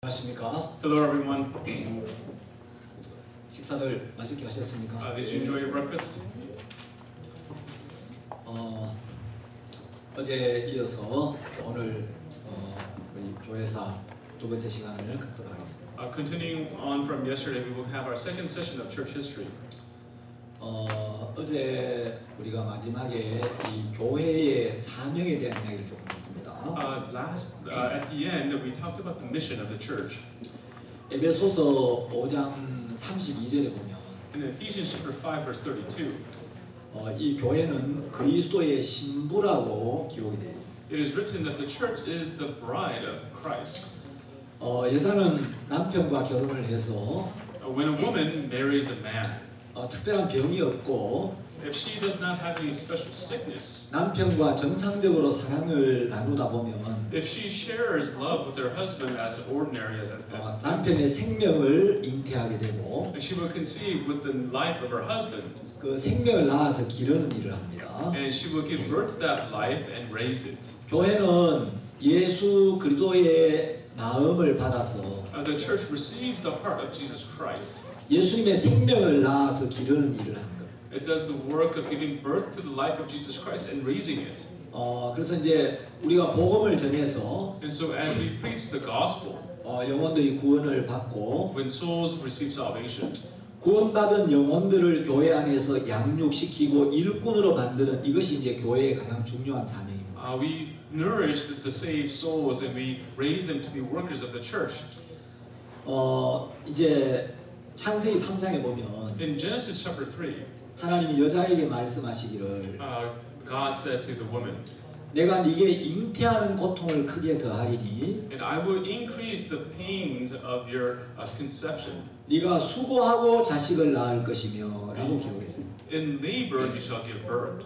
안녕하십니까? Hello everyone. 식사들 맛있게 하셨습니까? Did you enjoy your breakfast? 어제 이어서 오늘 우리 교회사 두 번째 시간을 갖도록 하겠습니다. Continuing on from yesterday, we will have our second session of church history. 어제 우리가 마지막에 이 교회의 사명에 대한 이야기를 조금 했습니다. At the end, we talked about the mission of the church. 에베소서 5장 32절에 보면 In Ephesians chapter 5, verse 32, 이 교회는 그리스도의 신부라고 기록이 되어 있습니다. it is written that the church is the bride of Christ. 여자는 남편과 결혼을 해서 When a woman marries a man, 특별한 병이 없고 if she does not have any special sickness, 남편과 정상적으로 사랑을 나누다 보면 if she shares love with her husband as ordinary as 남편의 생명을 잉태하게 되고 she will conceive with the life of her husband, 그 생명을 낳아서 기르는 일을 합니다. and she will give birth to that life and raise it. 교회는 예수 그리스도의 마음을 받아서 The church receives the heart of Jesus Christ. 예수님의 생명을 낳아서 기르는 일을 하는 겁니다. It does the work of giving birth to the life of Jesus Christ and raising it. 그래서 이제 우리가 복음을 전해서 And so as we preach the gospel, 영혼들이 구원을 받고 when souls receive salvation, 구원받은 영혼들을 교회 안에서 양육시키고 일꾼으로 만드는 이것이 이제 교회의 가장 중요한 사명입니다. we nourish the saved souls and we raise them to be workers of the church. 이제 창세기 3장에 보면 In Genesis chapter 3, 하나님이 여자에게 말씀하시기를 God said to the woman, 내가 네게 잉태하는 고통을 크게 더하리니 and I will increase the pains of your conception. 네가 수고하고 자식을 낳을 것이며 라고 기록했습니다. In labor you shall give birth.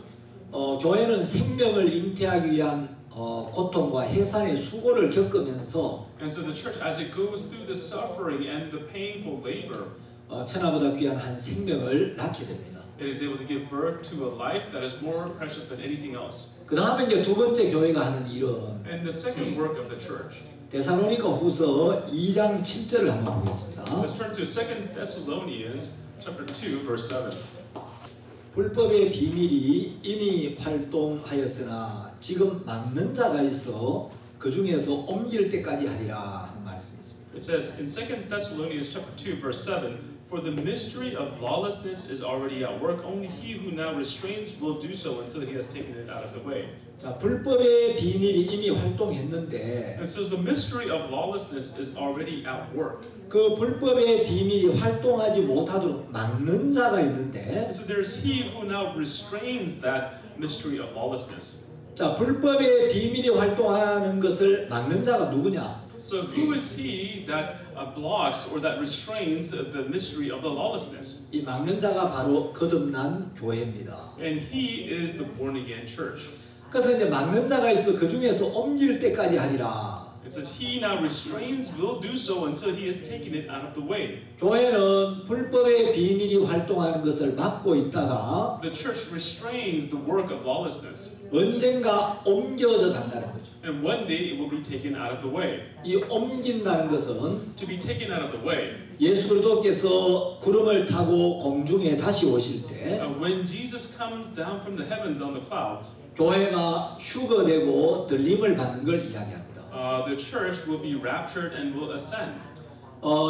교회는 생명을 잉태하기 위한 고통과 해산의 수고를 겪으면서 And so the church, as it goes through the suffering and the painful labor, 천하보다 귀한 한 생명을 낳게 됩니다. it is able to give birth to a life that is more precious than anything else. 그 다음에 이제 두 번째 교회가 하는 일은 And the second work of the church. 데살로니가 후서 2장 7절을 한번 보겠습니다. Let's turn to 2 Thessalonians chapter 2, verse 7. 불법의 비밀이 이미 활동하였으나 지금 막는 자가 있어 그 중에서 옮길 때까지 하리라 하는 말씀이 있습니다. It says in 2 Thessalonians chapter 2, verse 7, for the mystery of lawlessness is already at work. Only he who now restrains will do so until he has taken it out of the way. 자, 불법의 비밀이 이미 활동했는데 And so the mystery of lawlessness is already at work. 그 불법의 비밀이 활동하지 못하도록 막는 자가 있는데 And so there's he who now restrains that mystery of lawlessness. 자, 불법의 비밀이 활동하는 것을 막는 자가 누구냐? So who is he that blocks or that restrains the mystery of the lawlessness? 이 막는 자가 바로 거듭난 교회입니다. And he is the born again church. 그래서 이제 막는 자가 있어 그 중에서 옮길 때까지 하리라. It says he now restrains will do so until he has taken it out of the way. 교회는 불법의 비밀이 활동하는 것을 막고 있다가 The church restrains the work of lawlessness. 언젠가 옮겨져 간다는 거죠. And one day it will be taken out of the way. 이 옮긴다는 것은 To be taken out of the way. 예수 그리스도께서 구름을 타고 공중에 다시 오실 때 When Jesus comes down from the heavens on the clouds, 교회가 휴거되고 들림을 받는 걸 이야기합니다. the church will be raptured and will ascend.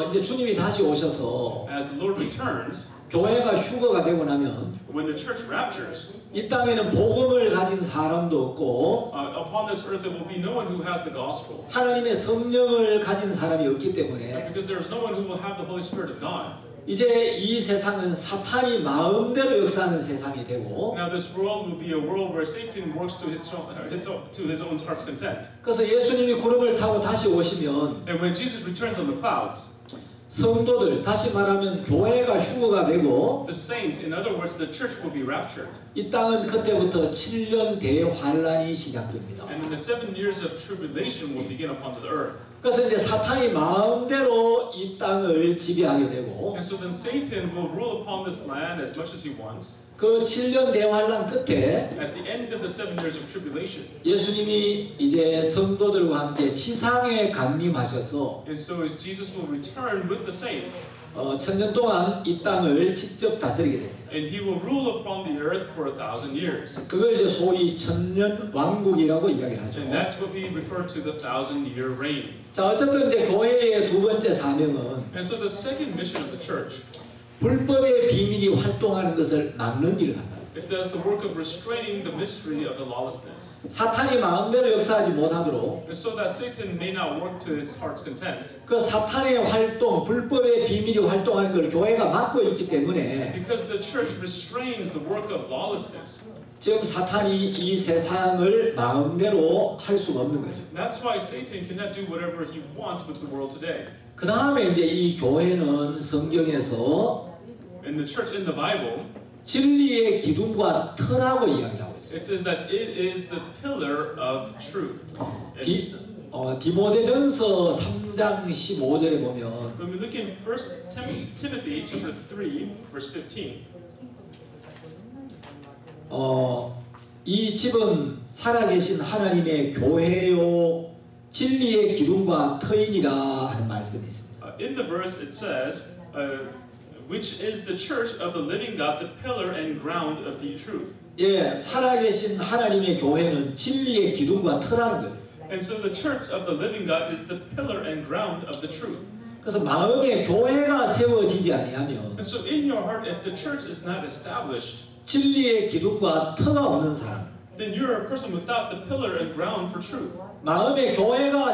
이제 주님이 다시 오셔서 As the Lord returns, 교회가 휴거가 되고 나면 when the church raptures, 이 땅에는 복음을 가진 사람도 없고 upon this earth there will be no one who has the gospel. 하나님의 성령을 가진 사람이 없기 때문에 Because there is no one who will have the Holy Spirit of God. 이제 이 세상은 사탄이 마음대로 역사하는 세상이 되고 Now this world will be a world where Satan works to his own heart's content. 그래서 예수님이 구름을 타고 다시 오시면 And when Jesus returns on the clouds, 성도들, 다시 말하면 교회가 휴거가 되고 the saints, in other words, the church will be raptured. 이 땅은 그때부터 7년 대환란이 시작됩니다. And then the 7 years of tribulation will begin upon the earth. 그래서 이제 사탄이 마음대로 이 땅을 지배하게 되고 And so then Satan will rule upon this land as much as he wants. 그 7년 대환란 끝에 At the end of the 7 years of tribulation. 예수님이 이제 성도들과 함께 지상에 강림하셔서 And so as Jesus will return with the saints. 1000년 동안 이 땅을 직접 다스리게 됩니다. And he will rule upon the earth for 1,000 years. 그걸 이제 소위 천년 왕국이라고 이야기하죠. And that's what we refer to the 1,000-year reign. 자, 어쨌든 이제 교회의 두 번째 사명은 And so the second mission of the church, 불법의 비밀이 활동하는 것을 막는 일을 한다. it does the work of restraining the mystery of the lawlessness. 사탄이 마음대로 역사하지 못하도록 And so that Satan may not work to its heart's content. 그 사탄의 활동, 불법의 비밀이 활동하는 걸 교회가 막고 있기 때문에 Because the church restrains the work of lawlessness. 지금 사탄이 이 세상을 마음대로 할 수가 없는 거죠. That's why Satan cannot do whatever he wants with the world today. 그 다음에 이제 이 교회는 성경에서 In the church, in the Bible, 진리의 기둥과 터라고 이야기를 하고 있어요. it says that it is the pillar of truth. 디모데전서 3장 15절에 보면 When we look in 1 Timothy chapter 3, verse 15, 이 집은 살아계신 하나님의 교회요 진리의 기둥과 터이니라 하는 말씀이 있습니다. in the verse it says, which is the church of the living God, the pillar and ground of the truth. 예, 살아계신 하나님의 교회는 진리의 기둥과 터라는 거죠. And so the church of the living God is the pillar and ground of the truth. 그래서 마음에 교회가 세워지지 아니하면 And so in your heart, if the church is not established, 진리의 기둥과 터가 없는 사람, then you're a person without the pillar and ground for truth. 마음의 교회가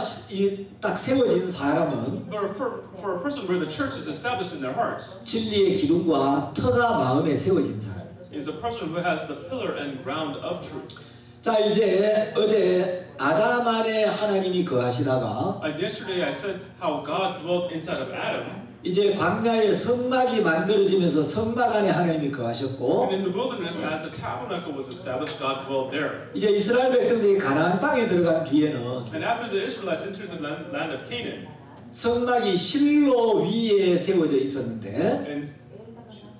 딱 세워진 사람은 Or for a person where the church is established in their hearts, 진리의 기둥과 터가 마음에 세워진 사람. is a person who has the pillar and ground of truth. 자, 이제 어제 아담 안에 하나님이 거하시다가 And yesterday I said how God dwelt inside of Adam. 이제 광야에 성막이 만들어지면서 성막 안에 하나님이 거하셨고 And in the wilderness, as the tabernacle was established, God dwelled there. 이제 이스라엘 백성들이 가나안 땅에 들어간 뒤에는 And after the Israelites entered the land of Canaan, 성막이 실로 위에 세워져 있었는데 and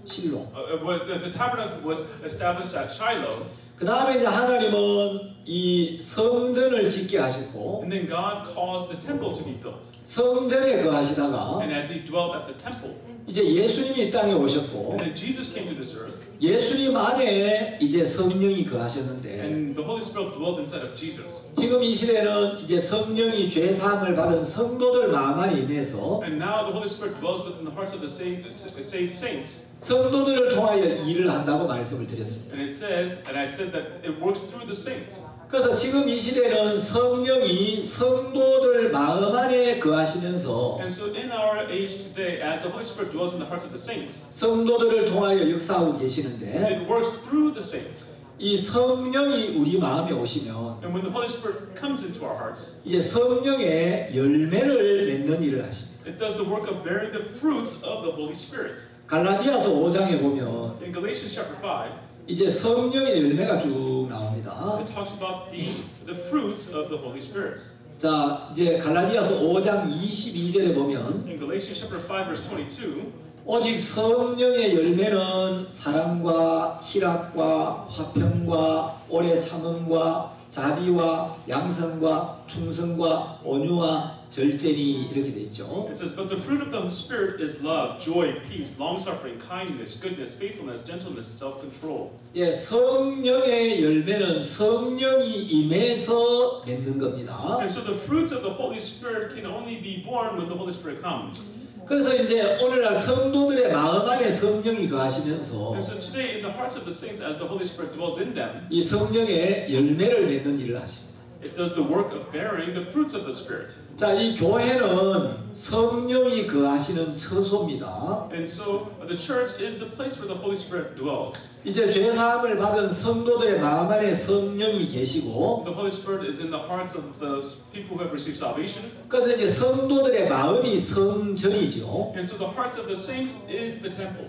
실로 the tabernacle was established at Shiloh, 그 다음에 이제 하나님은 이 성전을 짓게 하셨고 and then God caused the temple to be built. 성전에 거하시다가 And as He dwelt at the temple, 이제 예수님이 이 땅에 오셨고 and then Jesus came to this earth, 예수님 안에 이제 성령이 거하셨는데 and the Holy Spirit dwelled inside of Jesus. 지금 이 시대는 이제 성령이 죄 사함을 받은 성도들 마음 안에 임해서 And now the Holy Spirit dwells within the hearts of the saved saints. 성도들을 통하여 일을 한다고 말씀을 드렸습니다. And it says, and I said that it works through the saints. 그래서 지금 이 시대는 성령이 성도들 마음 안에 거하시면서 And so in our age today, as the Holy Spirit dwells in the hearts of the saints, 성도들을 통하여 역사하고 계시는데 it works through the saints. 이 성령이 우리 마음에 오시면 And when the Holy Spirit comes into our hearts, 이제 성령의 열매를 맺는 일을 하십니다. it does the work of bearing the fruits of the Holy Spirit. 갈라디아서 5장에 보면 In Galatians chapter 5, 이제 성령의 열매가 쭉 나옵니다. it talks about the fruits of the Holy Spirit. 자, 이제 갈라디아서 5장 22절에 보면 In Galatians chapter 5, verse 22, 오직 성령의 열매는 사랑과 희락과 화평과 오래 참음과 자비와 양선과 충성과 온유와 절제니 이렇게 돼 있죠. it says, but the fruit of the Spirit is love, joy, peace, long-suffering, kindness, goodness, faithfulness, gentleness, self-control. 예, 성령의 열매는 성령이 임해서 맺는 겁니다. And so the fruits of the Holy Spirit can only be born when the Holy Spirit comes. 그래서 이제 오늘날 성도들의 마음 안에 성령이 거하시면서 And so today in the hearts of the saints, as the Holy Spirit dwells in them, 이 성령의 열매를 맺는 일을 하십니다. it does the work of bearing the fruits of the Spirit. 자, 이 교회는 성령이 거하시는 처소입니다. And so the church is the place where the Holy Spirit dwells. 이제 죄 사함을 받은 성도들의 마음 안에 성령이 계시고 The Holy Spirit is in the hearts of the people who have received salvation. 그래서 이제 성도들의 마음이 성전이죠. And so the hearts of the saints is the temple.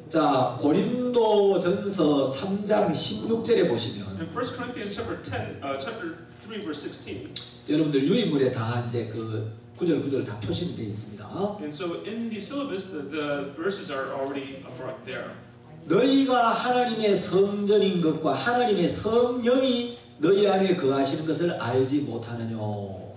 자, 고린도전서 3장 16절에 보시면 In 1 Corinthians chapter 3 verse 16, 여러분들 유인물에 다 이제 그 구절 구절 다 표시되어 있습니다. And so in the syllabus, the verses are already brought there. 너희가 하나님의 성전인 것과 하나님의 성령이 너희 안에 거하시는 것을 알지 못하느뇨.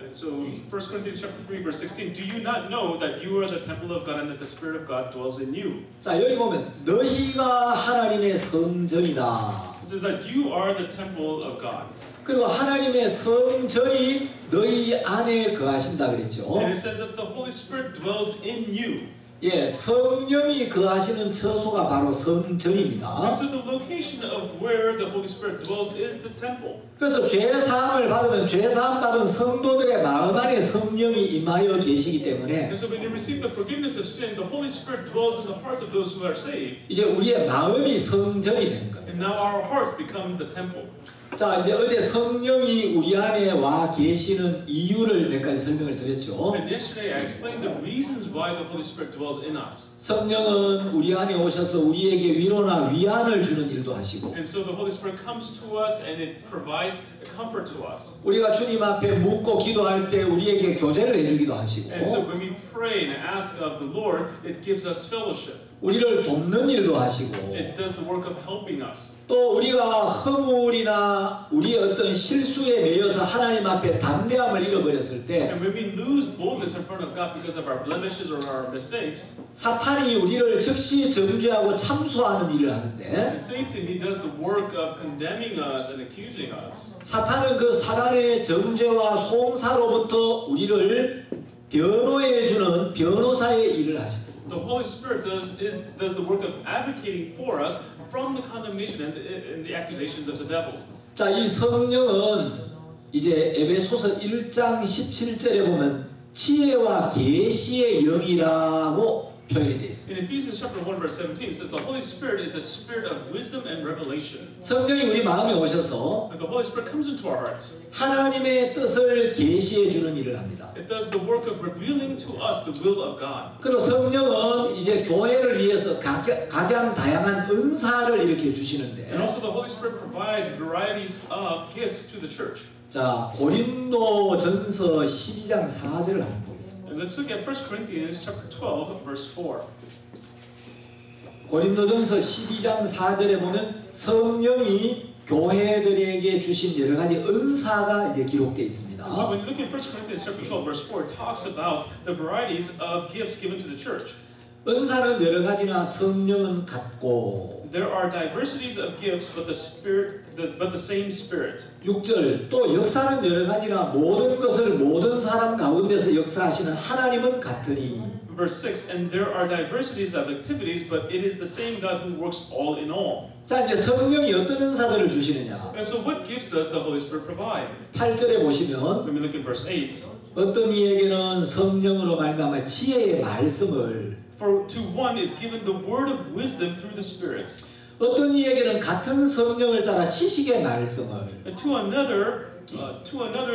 And so 1 Corinthians chapter 3 verse 16, do you not know that you are the temple of God and that the Spirit of God dwells in you? 자, 여기 보면 너희가 하나님의 성전이다. It says that you are the temple of God. 그리고 하나님의 성전이 너희 안에 거하신다 그랬죠. And it says that the Holy Spirit dwells in you. 예, 성령이 거하시는 처소가 바로 And 성전입니다. so the location of where the Holy Spirit dwells is the temple. 그래서 죄 사함을 받으면 죄 사함 받은 성도들의 마음 안에 성령이 임하여 계시기 때문에 And so when you receive the forgiveness of sin, the Holy Spirit dwells in the hearts of those who are saved. 이제 우리의 마음이 성전이 되는 겁니다. And now our hearts become the temple. 자, 이제 어제 성령이 우리 안에 와 계시는 이유를 몇 가지 설명을 드렸죠. And yesterday I explained the reasons why the Holy Spirit dwells in us. 성령은 우리 안에 오셔서 우리에게 위로나 위안을 주는 일도 하시고 And so the Holy Spirit comes to us and it provides comfort to us. 우리가 주님 앞에 묻고 기도할 때 우리에게 교제를 해주기도 하시고 And so when we pray and ask of the Lord, it gives us fellowship. 우리를 돕는 일도 하시고 It does the work of helping us. 또 우리가 허물이나 우리의 어떤 실수에 매여서 하나님 앞에 담대함을 잃어버렸을 때 And when we lose boldness in front of God because of our blemishes or our mistakes, 사탄이 우리를 즉시 정죄하고 참소하는 일을 하는데 and Satan, he does the work of condemning us and accusing us. 사탄은 그 사단의 정죄와 송사로부터 우리를 변호해주는 변호사의 일을 하십니다. The Holy Spirit does the work of advocating for us from the condemnation and the accusations of the devil. 자, 이 성령은 이제 에베소서 1장 17절에 보면 지혜와 계시의 영이라고 표현이 되어 있습니다. In Ephesians chapter 1 verse 17 it says the Holy Spirit is a spirit of wisdom and revelation. 성령이 우리 마음에 오셔서 And the Holy Spirit comes into our hearts. 하나님의 뜻을 계시해 주는 일을 합니다. It does the work of revealing to us the will of God. 그리고 성령은 이제 교회를 위해서 각양 다양한 은사를 이렇게 주시는데 And also the Holy Spirit provides varieties of gifts to the church. 자, 고린도전서 12장 4절을 한번 보겠습니다. And let's look at 1 Corinthians chapter 12 verse 4. 고린도전서 12장 4절에 보면 성령이 교회들에게 주신 여러 가지 은사가 이제 기록되어 있습니다. So when you look at 1 Corinthians chapter 12 verse 4 it talks about the varieties of gifts given to the church. 은사는 여러 가지나 성령은 같고 There are diversities of gifts but the same spirit. 6절 또 역사는 여러 가지나 모든 것을 모든 사람 가운데서 역사하시는 하나님은 같으니 Verse 6 and there are diversities of activities but it is the same God who works all in all. 자, 이제 성령이 어떤 은사들을 주시느냐 And so what gifts does the Holy Spirit provide? 8절에 보시면 When we look at verse 8 어떤 이에게는 성령으로 말미암아 지혜의 말씀을 for to one is given the word of wisdom through the Spirit. 어떤 이에게는 같은 성령을 따라 지식의 말씀을 And to another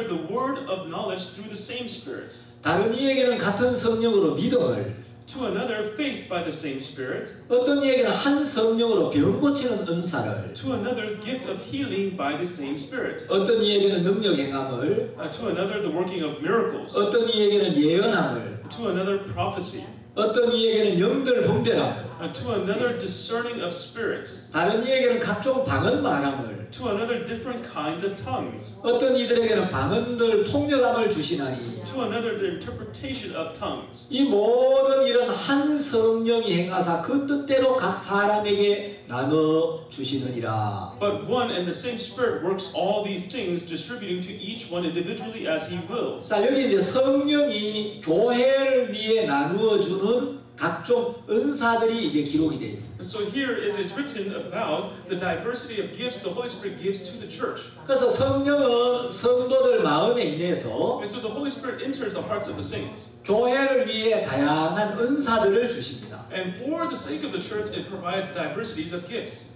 the word of knowledge through the same Spirit. 다른 이에게는 같은 성령으로 믿음을 To another faith by the same Spirit. 어떤 이에게는 한 성령으로 병 고치는 은사를 To another gift of healing by the same Spirit. 어떤 이에게는 능력 행함을 To another the working of miracles. 어떤 이에게는 예언함을 To another prophecy. 어떤 이에게는 영들 분별함을 To another discerning of spirits. 다른 이에게는 각종 방언 말함을 To another different kinds of tongues. 어떤 이들에게는 방언들 통역함을 주시나니 To another the interpretation of tongues. 이 모든 일은 한 성령이 행하사 그 뜻대로 각 사람에게 나눠 주시느니라. But one and the same Spirit works all these things, distributing to each one individually as He wills. 자, 여기 이제 성령이 교회를 위해 나누어 주는 각종 은사들이 이제 기록이 되어 있습니다. And so here it is written about the diversity of gifts the Holy Spirit gives to the church. 그래서 성령은 성도들 마음에 인해서 And so the Holy Spirit enters the hearts of the saints. 교회를 위해 다양한 은사들을 주십니다. And for the sake of the church, it provides diversities of gifts.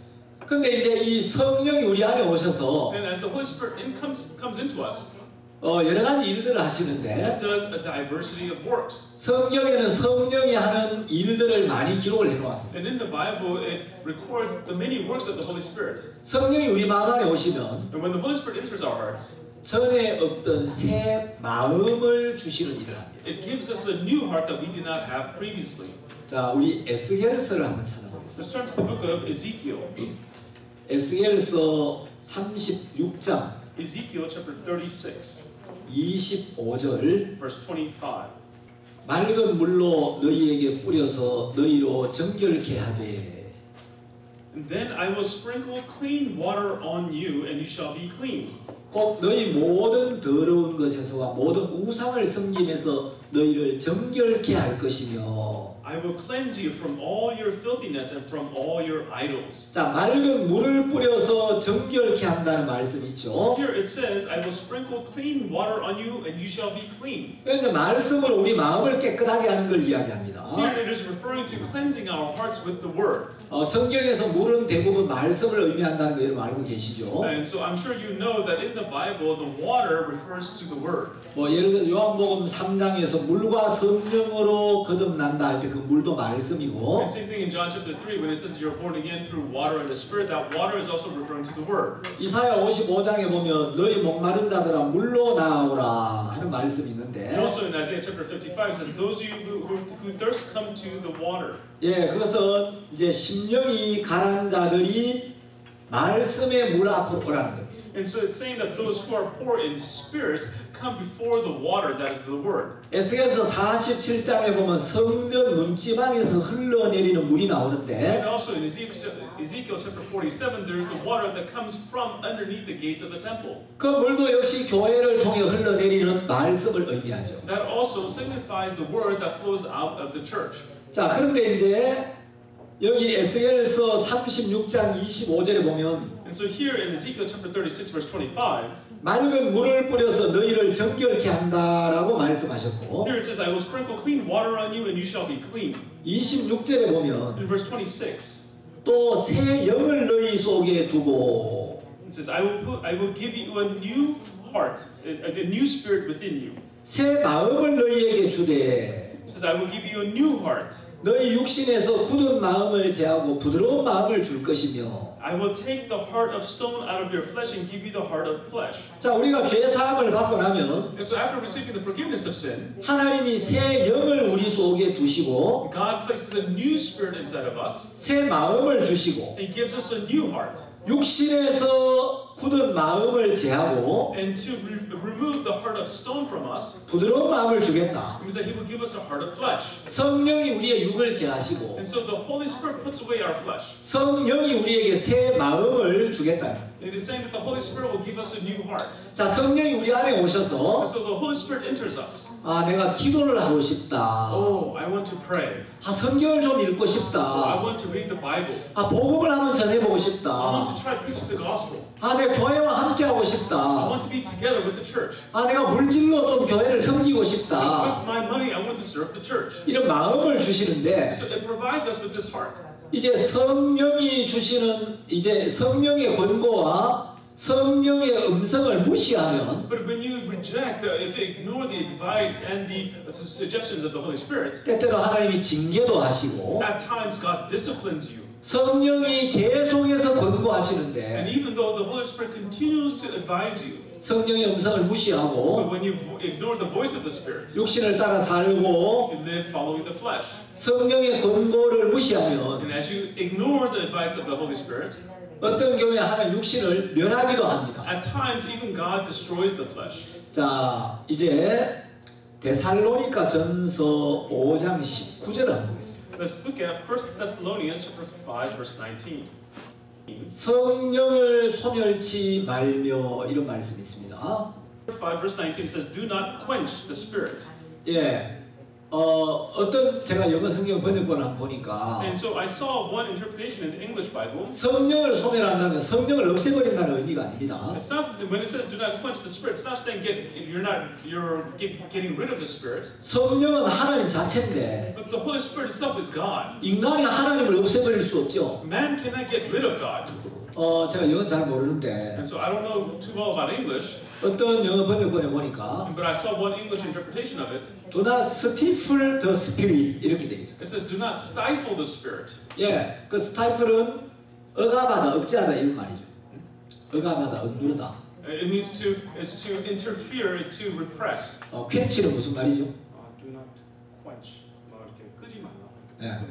근데 이제 이 성령이 우리 안에 오셔서 And as the Holy Spirit comes into us, 여러 가지 일들을 하시는데 it does a diversity of works. 성경에는 성령이 하는 일들을 많이 기록을 해놓았습니다. And in the Bible, it records the many works of the Holy Spirit. 성령이 우리 마음 안에 오시면 And when the Holy Spirit enters our hearts, 전에 없던 새 마음을 주시는 일을 합니다. It gives us a new heart that we did not have previously. 자, 우리 에스겔서를 한번 찾아보겠습니다. Let's turn to the book of Ezekiel. 에스겔서 36장 Ezekiel chapter 36, 25절 verse 25. 맑은 물로 너희에게 뿌려서 너희로 정결케 하되 And then I will sprinkle clean water on you, and you shall be clean. 꼭 너희 모든 더러운 것에서와 모든 우상을 섬김에서 너희를 정결케 할 것이며 I will cleanse you from all your filthiness and from all your idols. 자, 맑은 물을 뿌려서 정결케 한다는 말씀 있죠. Here it says, I will sprinkle clean water on you, and you shall be clean. 그런데 말씀으로 우리 마음을 깨끗하게 하는 걸 이야기합니다. Here it is referring to cleansing our hearts with the word. 성경에서 물은 대부분 말씀을 의미한다는 거 여러분 알고 계시죠? And so I'm sure you know that in the Bible, the water refers to the word. 뭐 예를 들어 요한복음 3장에서 물과 성령으로 거듭난다 할 때 그 물도 말씀이고 And same thing in John chapter 3 when it says you're born again through water and the Spirit, that water is also referring to the word. 이사야 55장에 보면 너희 목마른 자들아 물로 나오라 하는 말씀이 있는데 And also in Isaiah chapter 55 it says those of you who thirst come to the water. 예, 그것은 이제 심령이 가난 자들이 말씀의 물 앞으로 오라는 겁니다. And so it's saying that those who are poor in spirit come before the water, that is the word. 에스겔서 47장에 보면 성전 문지방에서 흘러내리는 물이 나오는데 And also in Ezekiel chapter 47, there's the water that comes from underneath the gates of the temple. 그 물도 역시 교회를 통해 흘러내리는 말씀을 의미하죠. That also signifies the word that flows out of the church. 자, 그런데 이제 여기 에스겔서 36장 25절에 보면 And so here in Ezekiel chapter 36, verse 25, 맑은 물을 뿌려서 너희를 정결케 한다라고 말씀하셨고 here it says, I will sprinkle clean water on you and you shall be clean. 26절에 보면 In verse 26, 또 새 영을 너희 속에 두고 it says, I will give you a new heart, a new spirit within you. 새 마음을 너희에게 주되 It says, I will give you a new heart. 너희 육신에서 굳은 마음을 제하고 부드러운 마음을 줄 것이며 I will take the heart of stone out of your flesh and give you the heart of flesh. 자, 우리가 죄 사함을 받고 나면 And so after receiving the forgiveness of sin, 하나님이 새 영을 우리 속에 두시고 God places a new spirit inside of us 새 마음을 주시고 and gives us a new heart. 육신에서 굳은 마음을 제하고 And to remove the heart of stone from us, 부드러운 마음을 주겠다. it means that He will give us a heart of flesh. 성령이 우리의 육을 제하시고 And so the Holy Spirit puts away our flesh. 성령이 우리에게 새 마음을 주겠다. It is saying that the Holy Spirit will give us a new heart. 자, 성령이 우리 안에 And 오셔서 so the Holy Spirit enters us. 아, 내가 기도를 하고 싶다. Oh, I want to pray. 아, 성경을 좀 읽고 Oh, I 싶다. want to read the Bible. 아, 복음을 한번 전해보고 I 싶다. want to try to preach the gospel. 아, 내 교회와 함께하고 I 싶다. want to be together with the church. 아, 내가 물질로 좀 교회를 섬기고 With 싶다. my money, I want to serve the church. 이런 마음을 주시는데 So it provides us with this heart. 이제 성령이 주시는 이제 성령의 권고와 성령의 음성을 무시하면 But when you reject, if you ignore the advice and the suggestions of the Holy Spirit, 때때로 하나님이 징계도 하시고 at times God disciplines you. 성령이 계속해서 And 권고하시는데 even though the Holy Spirit continues to advise you, 성령의 음성을 but 무시하고 when you ignore the voice of the Spirit, 육신을 따라 살고 if you live following the flesh, 성령의 권고를 무시하면 and as you ignore the advice of the Holy Spirit, 어떤 경우에 하나님 육신을 멸하기도 합니다. at times even God destroys the flesh. 자, 이제 데살로니가 전서 5장 19절을 한번 보겠습니다. Let's look at 1 Thessalonians chapter 5, verse 19. 성령을 소멸치 말며 이런 말씀이 있습니다. 5 verse 19 says, "Do not quench the spirit." 예, 어떤 제가 영어 성경 번역본을 한번 보니까 And so I saw one interpretation in the English Bible. 성령을 소멸한다는 성령을 없애버린다는 의미가 아닙니다. It's not when it says "do not quench the spirit." It's not saying you're getting rid of the spirit. 성령은 하나님 자체인데 But the Holy Spirit itself is God. 인간이 하나님을 없애버릴 수 없죠. Man cannot get rid of God. 제가 영어 잘 모르는데 And so I don't know too well about English, 어떤 영어 번역본에 보니까 but I saw one English interpretation of it. Do not stifle the spirit 이렇게 돼 있어요. It says, "Do not stifle the spirit." 예, 그 스타이플은 억압하다, 억제하다 이런 말이죠. 억압하다, 억누르다. It means to interfere, to repress. quench는 무슨 말이죠? Do not quench. 뭐 이렇게 끄지 말라. 네.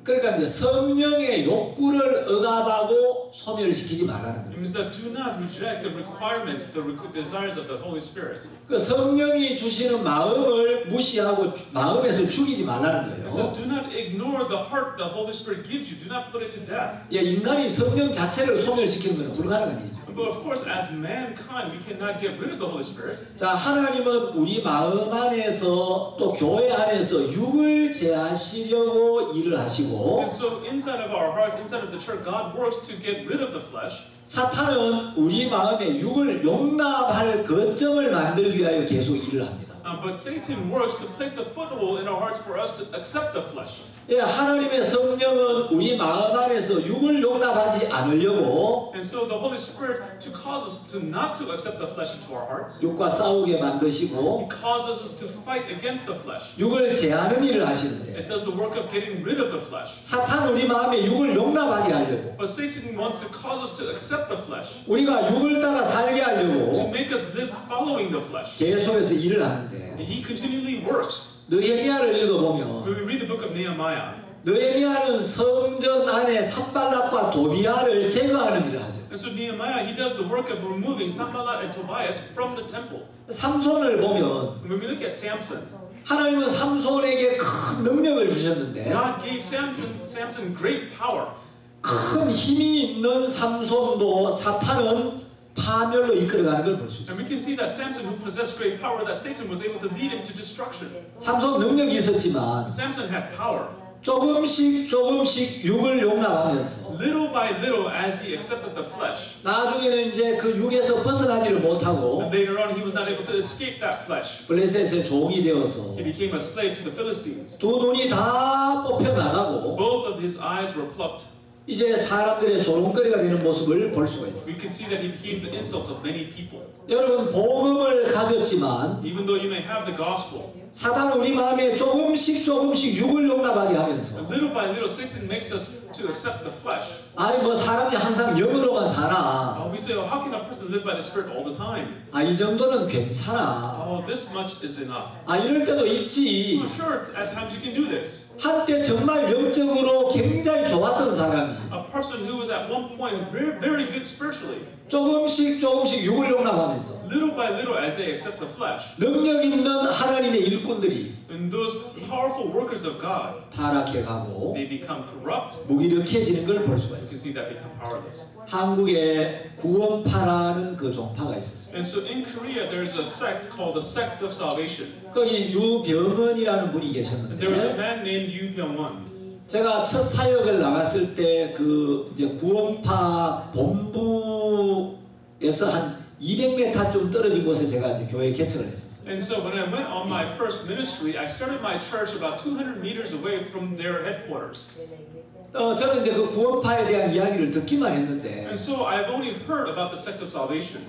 그러니까 이제 성령의 욕구를 억압하고 소멸시키지 말라는 It 거예요. means that do not reject the requirements, the desires of the Holy Spirit. 그 성령이 주시는 마음을 무시하고 마음에서 죽이지 말라는 It says 거예요. do not ignore the heart the Holy Spirit gives you. Do not put it to death. 예, 인간이 성령 자체를 소멸시키는 것은 불가능한 일이죠. But of course, as mankind, we cannot get rid of the Holy Spirit. 자, 하나님은 우리 마음 안에서 또 교회 안에서 육을 제하시려고 일을 하시고 And so inside of our hearts, inside of the church, God works to get rid of the flesh. 사탄은 우리 마음에 육을 용납할 거점을 만들기 위하여 계속 일을 합니다. But Satan works to place a foothold in our hearts for us to accept the flesh. 예, 하나님의 성령은 우리 마음 안에서 육을 용납하지 않으려고 And so the Holy Spirit to cause us to not to accept the flesh into our hearts. 육과 싸우게 He 만드시고 causes us to fight against the flesh. 육을 제하는 일을 하시는데 It does the work of getting rid of the flesh. 사탄은 우리 마음에 육을 용납하게 하려고 But Satan wants to cause us to accept the flesh, 우리가 육을 따라 살게 to 하려고 make us live following the flesh. 계속해서 일을 하는데 And he continually works. 느헤미야를 읽어보면 When we read the book of Nehemiah, 느헤미야는 성전 안에 산발락과 도비아를 제거하는 일을 하죠. and so Nehemiah, he does the work of removing Sanballat and Tobias from the temple. 삼손을 보면 And when we look at Samson, 하나님은 삼손에게 큰 능력을 주셨는데 God gave Samson great power. 큰 힘이 있는 삼손도 사탄은 파멸로 이끌어가는 걸 볼 수 있어요. And we can see that Samson, who possessed great power, that Satan was able to lead him to destruction. 삼손 능력이 있었지만 Samson had power. 조금씩 육을 용납하면서 Little by little, as he accepted the flesh, 나중에는 이제 그 육에서 벗어나지를 못하고 and later on, he was not able to escape that flesh. 블레셋의 종이 되어서 He became a slave to the Philistines. 두 눈이 다 뽑혀 나가고 Both of his eyes were plucked. 이제 사람들의 조롱거리가 되는 모습을 볼 수가 있어요. We can see that he became the insult of many people. 여러분 복음을 가졌지만 Even though you may have the gospel, 사단은 우리 마음에 조금씩 육을 용납하게 하면서 little by little, Satan makes us to accept the flesh. 아니 뭐 사람이 항상 영으로만 살아. We say, oh, how can a person live by the Spirit all the time? 아 이 정도는 괜찮아. Oh, this much is enough. 아 이럴 때도 있지. Oh, sure, at times you can do this. 한때 정말 영적으로 굉장히 좋았던 사람이 A person who was at one point very, very good spiritually, 조금씩 육을 용납하면서 little by little, as they accept the flesh, 능력 있는 하나님의 일꾼들이 and those powerful workers of God, 타락해가고 they become corrupt. 무기력해지는 걸 볼 수가 You 있어요. can see that become powerless. 한국에 구원파라는 그 종파가 있었어요. And so in Korea, there's a sect called the Sect of Salvation. 거기 유병헌이라는 분이 And there was a 계셨는데 man named Yu Byung-won. 제가 첫 사역을 나갔을 때 그 이제 구원파 본부에서 한 200m 좀 떨어진 곳에 제가 이제 교회 개척을 했었어요. And so when I went on my first ministry, I started my church about 200 meters away from their headquarters. 저는 이제 그 구원파에 대한 이야기를 듣기만 했는데 And so I've only heard about the Sect of Salvation.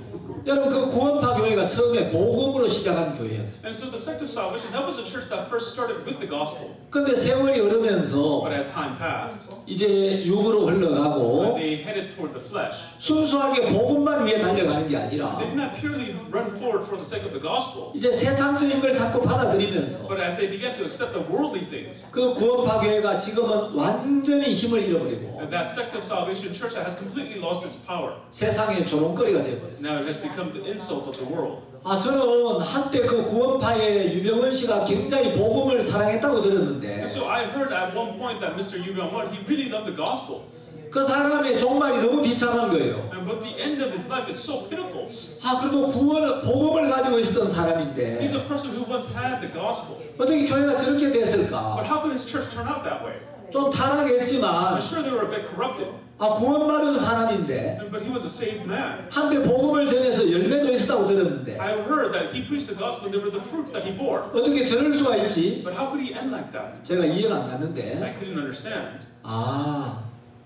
여러분 그 구원파 교회가 처음에 복음으로 시작한 교회였어요. And so the Sect of Salvation, that was a church that first started with the gospel. 근데 세월이 흐르면서 But as time passed, 이제 육으로 흘러가고 they headed toward the flesh. 순수하게 복음만 위해 달려가는 게 아니라 They did not purely run forward for the sake of the gospel. 이제 세상적인 걸 자꾸 받아들이면서 But as they began to accept the worldly things, 그 구원파 교회가 지금은 완전히 힘을 잃어버리고 and that Sect of Salvation church that has completely lost its power. 세상의 조롱거리가 되어버렸어요. Now it has become the insult of the world. 저는 한때 그 구원파의 유병헌 씨가 굉장히 복음을 사랑했다고 들었는데 And so I heard at one point that Mr. Yu Byung-won, he really loved the gospel. 그 사람의 종말이 너무 비참한 거예요. And but the end of his life is so pitiful. 그래도 복음을 가지고 있었던 사람인데 He's a person who once had the gospel. 어떻게 교회가 저렇게 But 됐을까? how could his church turn out that way? 좀 타락했지만 I'm sure they were a bit corrupted. 구원받은 사람인데 But he was a saved man. 한때 복음을 전해서 열매도 있었다고 들었는데 I heard that he preached the gospel and they were the fruits that he bore. 어떻게 저럴 수가 있지? But how could he end like that? 제가 이해가 안 I 갔는데 couldn't understand.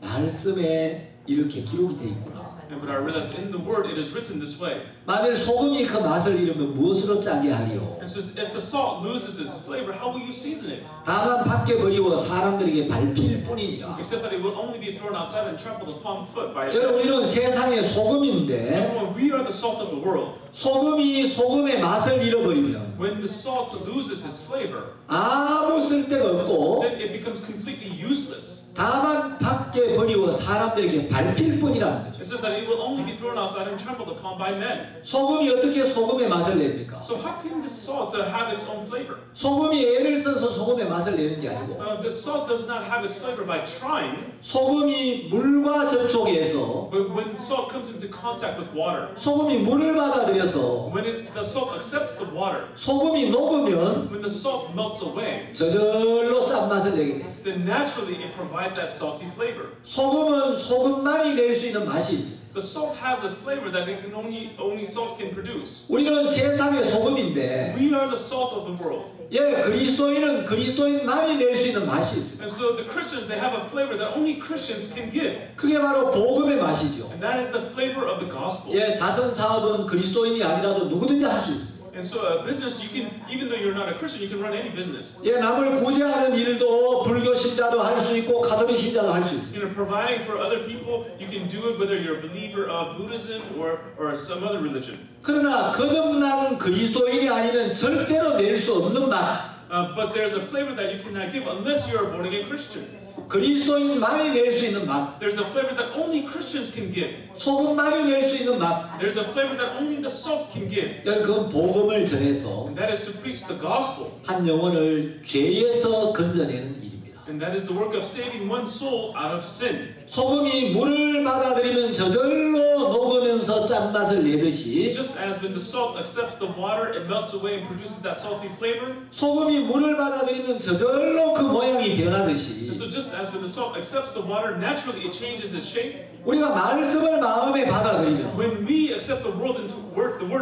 말씀에 이렇게 기록이 돼 있구나. But I realized in the word it is written this way. 만일 소금이 그 맛을 잃으면 무엇으로 짜게 하리요? It says, if the salt loses its flavor, how will you season it? 다만 밖에 버리고 사람들에게 밟힐 뿐이니라. Except that it will only be thrown outside and trampled upon foot by 여러분, 우리는 세상의 소금인데 everyone. We are the salt of the world. 소금이 소금의 맛을 잃어버리면 When the salt loses its flavor, 아무 쓸데가 없고 then it becomes completely useless. 다만 밖에 버리고 사람들에게 밟힐 뿐이라는 거죠. It says that it will only be thrown outside and trampled upon by men. 소금이 어떻게 소금의 맛을 냅니까? So how can the salt have its own flavor? 소금이 애를 써서 소금의 맛을 내는 게 아니고 The salt does not have its flavor by trying, 소금이 물과 접촉해서 but when salt comes into contact with water, 소금이 물을 받아들여서 when the salt accepts the water, 소금이 녹으면 when the salt melts away, 저절로 짠맛을 내게 돼요. then naturally it provides that salty flavor. 소금은 소금만이 낼 수 있는 맛이 있습니다. The salt has a flavor that it can only salt can produce. 우리는 세상의 소금인데 We are the salt of the world. 예, 그리스도인은 그리스도인만이 낼 수 있는 맛이 있습니다. And so the Christians, they have a flavor that only Christians can give. 그게 바로 복음의 맛이죠. And that is the flavor of the gospel. 예, 자선 사업은 그리스도인이 아니라도 누구든지 할 수 있습니다. And so a business, you can, even though you're not a Christian, you can run any business. 예, 남을 구제하는 일도 불교 신자도 할 수 있고 가톨릭 신자도 할 수 있습니다. You know, providing for other people, you can do it whether you're a believer of Buddhism or some other religion. 그러나 거듭난 그리스도인이 아니면 절대로 낼 수 없는 맛. But there's a flavor that you cannot give unless you're a born again Christian. 그리스도인만이 낼 수 있는 맛. There's a flavor that only Christians can give. 소금만이 낼 수 있는 맛. There's a flavor that only the salt can give. 그건 복음을 전해서 And that is to preach the gospel. 한 영혼을 죄에서 건져내는 일입니다. And that is the work of saving one soul out of sin. 소금이 물을 받아들이면 저절로 녹으면서 짠맛을 내듯이 Just as when the salt accepts the water, it melts away and produces that salty flavor. 소금이 물을 받아들이면 저절로 그 모양이 변하듯이 And so just as when the salt accepts the water, naturally it changes its shape. 우리가 말씀을 마음에 받아들이면 When we accept the word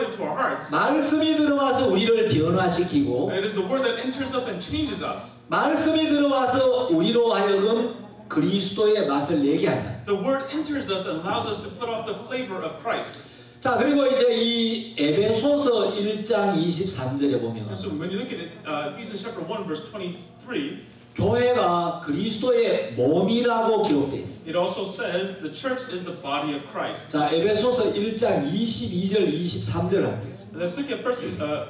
into our hearts, 말씀이 들어와서 우리를 변화시키고 it is the word that enters us and changes us. 말씀이 들어와서 우리로 하여금 그리스도의 맛을 내게 한다. The word enters us and allows us to put off the flavor of Christ. 자, 그리고 이제 이 에베소서 1장 23절에 보면 And so when you look at it, Ephesians chapter 1 verse 23, 교회가 그리스도의 몸이라고 기록되어 있습니다. it also says the church is the body of Christ. 자, 에베소서 1장 22절 23절 한번 보겠습니다. Let's look at first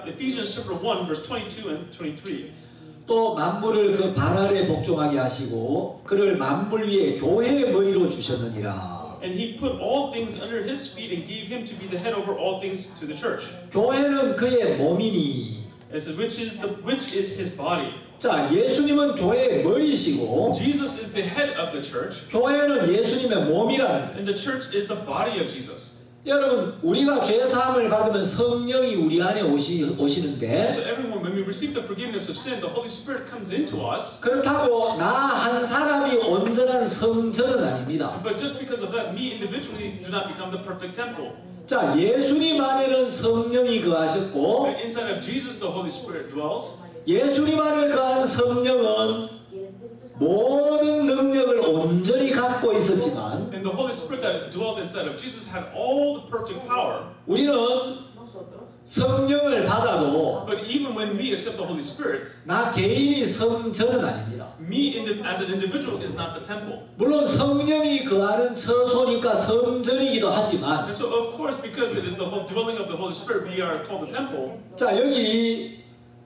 Ephesians chapter 1 verse 22 and 23. 또 만물을 그 발 아래 복종하게 하시고 그를 만물 위에 교회의 머리로 주셨느니라. And he put all things under his feet and gave him to be the head over all things to the church. 교회는 그의 몸이니. Which is his body. 자, 예수님은 교회의 머리시고 Jesus is the head of the church. 교회는 예수님의 몸이라는 거예요. And the church is the body of Jesus. 여러분, 우리가 죄 사함을 받으면 성령이 우리 안에 오시는데 So everyone, when we receive the forgiveness of sin, the Holy Spirit comes into us. 그렇다고 나 한 사람이 온전한 성전은 아닙니다. But just because of that, me individually do not become the perfect temple. 자, 예수님 안에는 성령이 거하셨고 And inside of Jesus, the Holy Spirit dwells. 예수님 안에 거한 성령은 모든 능력을 온전히 갖고 있었지만 And the Holy Spirit that dwelled inside of Jesus had all the perfect power. 우리는 성령을 받아도 But even when we accept the Holy Spirit, 나 개인이 성전은 아닙니다. me as an individual is not the temple. 물론 성령이 거하는 처소니까 성전이기도 하지만 And so of course, because it is the whole dwelling of the Holy Spirit, we are called the temple. 자, 여기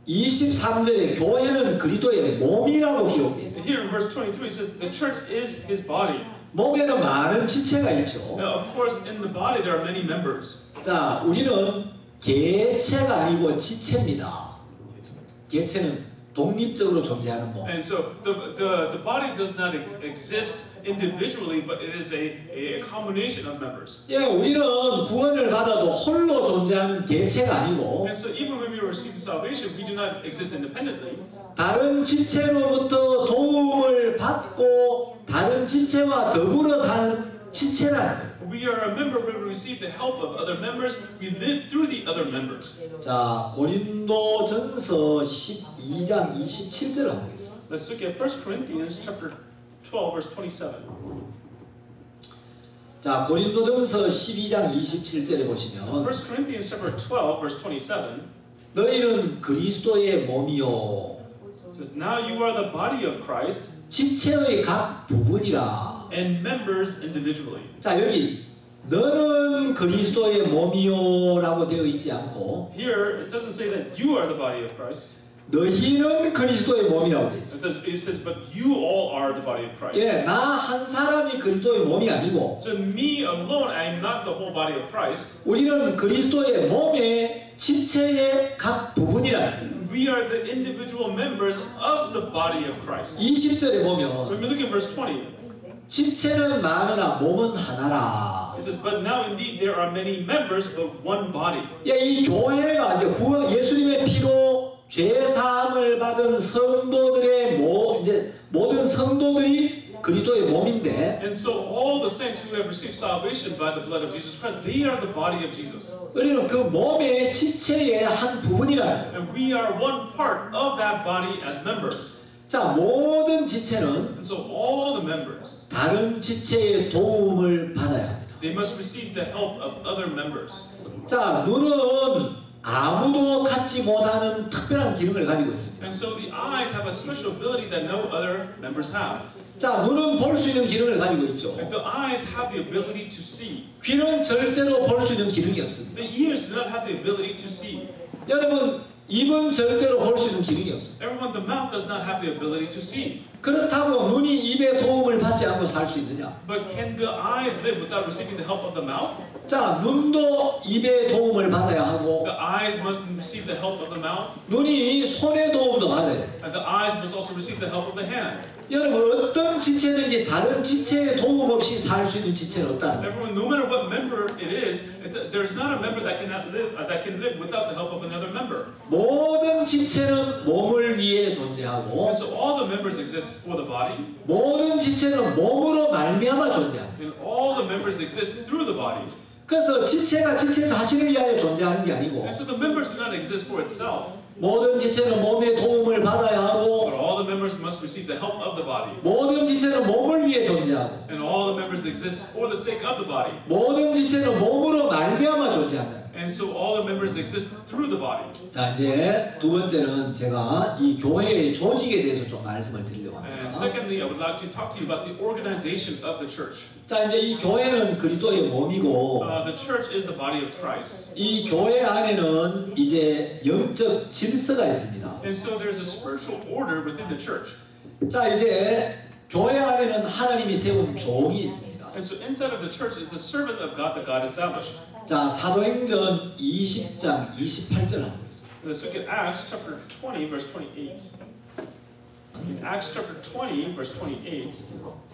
23절에 교회는 그리스도의 몸이라고 기록되어 있습니다. And here in verse 23 it says the church is his body. 몸에는 많은 지체가 있죠. Now, of course, in the body there are many members. 자, 우리는 개체가 아니고 지체입니다. 개체는 독립적으로 존재하는 몸. And so the body does not exist individually, but it is a combination of members. 예, 우리는 구원을 받아도 홀로 존재하는 개체가 아니고 And so even when we receive salvation, we do not exist independently. 다른 지체로부터 도움을 받고 다른 지체와 더불어 사는 지체라는 거예요. We are a member when we receive the help of other members. We live through the other members. 자, 고린도전서 12장 27절 한번 보겠습니다. Let's look at 1 Corinthians chapter 12 verse 27. 자, 고린도전서 12장 27절에 보시면 1 Corinthians chapter 12, verse 27 너희는 그리스도의 몸이요 says, Now you are the body of Christ 지체의 각 부분이라. and members individually. 자, 여기 너는 그리스도의 몸이요라고 되어 있지 않고 Here, it doesn't say that you are the body of Christ. 너희는 그리스도의 몸이라고 되어 있어요. It says, but you all are the body of Christ. 예, 나 한 사람이 그리스도의 몸이 아니고 So me alone, I am not the whole body of Christ. 우리는 그리스도의 몸의 지체의 각 부분이라. We are the individual members of the body of Christ. 20절에 보면 When we look at verse 20, 지체는 많으나 몸은 하나라. it says, but now indeed there are many members but one body. 예, 이 교회가 이제 구원 예수님의 피로 죄 사함을 받은 성도들의 이제 모든 성도들이 그리스도의 몸인데 And so all the saints who have received salvation by the blood of Jesus Christ, they are the body of Jesus. 우리는 그 몸의 지체의 한 부분이라. And we are one part of that body as members. 자, 모든 지체는 And so all the members, 다른 지체의 도움을 받아야 합니다. they must receive the help of other members. 자, 눈은 아무도 갖지 못하는 특별한 기능을 가지고 있습니다. And so the eyes have a special ability that no other members have. 자, 눈은 볼 수 있는 기능을 가지고 있죠. And the eyes have the ability to see. 귀는 절대로 볼 수 있는 기능이 없습니다. The ears do not have the ability to see. 여러분, 입은 절대로 볼 수 있는 기능이 없습니다. Everyone, the mouth does not have the ability to see. 그렇다고 눈이 입의 도움을 받지 않고 살 수 있느냐? But can the eyes live without receiving the help of the mouth? 자, 눈도 입의 도움을 받아야 하고 The eyes must receive the help of the mouth. 눈이 손의 도움도 받아야 돼요. And the eyes must also receive the help of the hand. 여러분, 어떤 지체든지 다른 지체의 도움 없이 살 수 있는 지체는 없다. Everyone, no matter what member it is, there's not a member that can live without the help of another member. 모든 지체는 몸을 위해 존재하고 And so all the members exist for the body, 모든 지체는 몸으로 말미암아 존재합니다. and all the members exist through the body. 그래서 지체가 지체 자신을 위하여 존재하는 게 아니고 And so the members do not exist for itself, 모든 지체는 몸의 도움을 받아야 but 하고 all the members must receive the help of the body. 모든 지체는 몸을 위해 존재하고 And all the members exist for the sake of the body. 모든 지체는 몸으로 말미암아 존재한다. And so all the members exist through the body. 자, 이제 두 번째는 제가 이 교회의 조직에 대해서 좀 말씀을 드리려고 And 합니다. secondly, I would like to talk to you about the organization of the church. 자, 이제 이 교회는 그리스도의 몸이고 The church is the body of Christ. 이 교회 안에는 이제 영적 질서가 있습니다. And so there's a spiritual order within the church. 자, 이제 교회 안에는 하나님이 세운 종이 있습니다. And so inside of the church is the servant of God that God established. 자, 사도행전 20장 28절 한번 보겠습니다. Let's look at Acts chapter 20, verse 28. In Acts chapter 20, verse 28,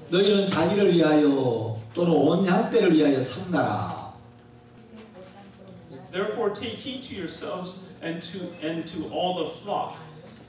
너희는 자기를 위하여 또는 온 향대를 위하여 삼나라. therefore take heed to yourselves and to all the flock.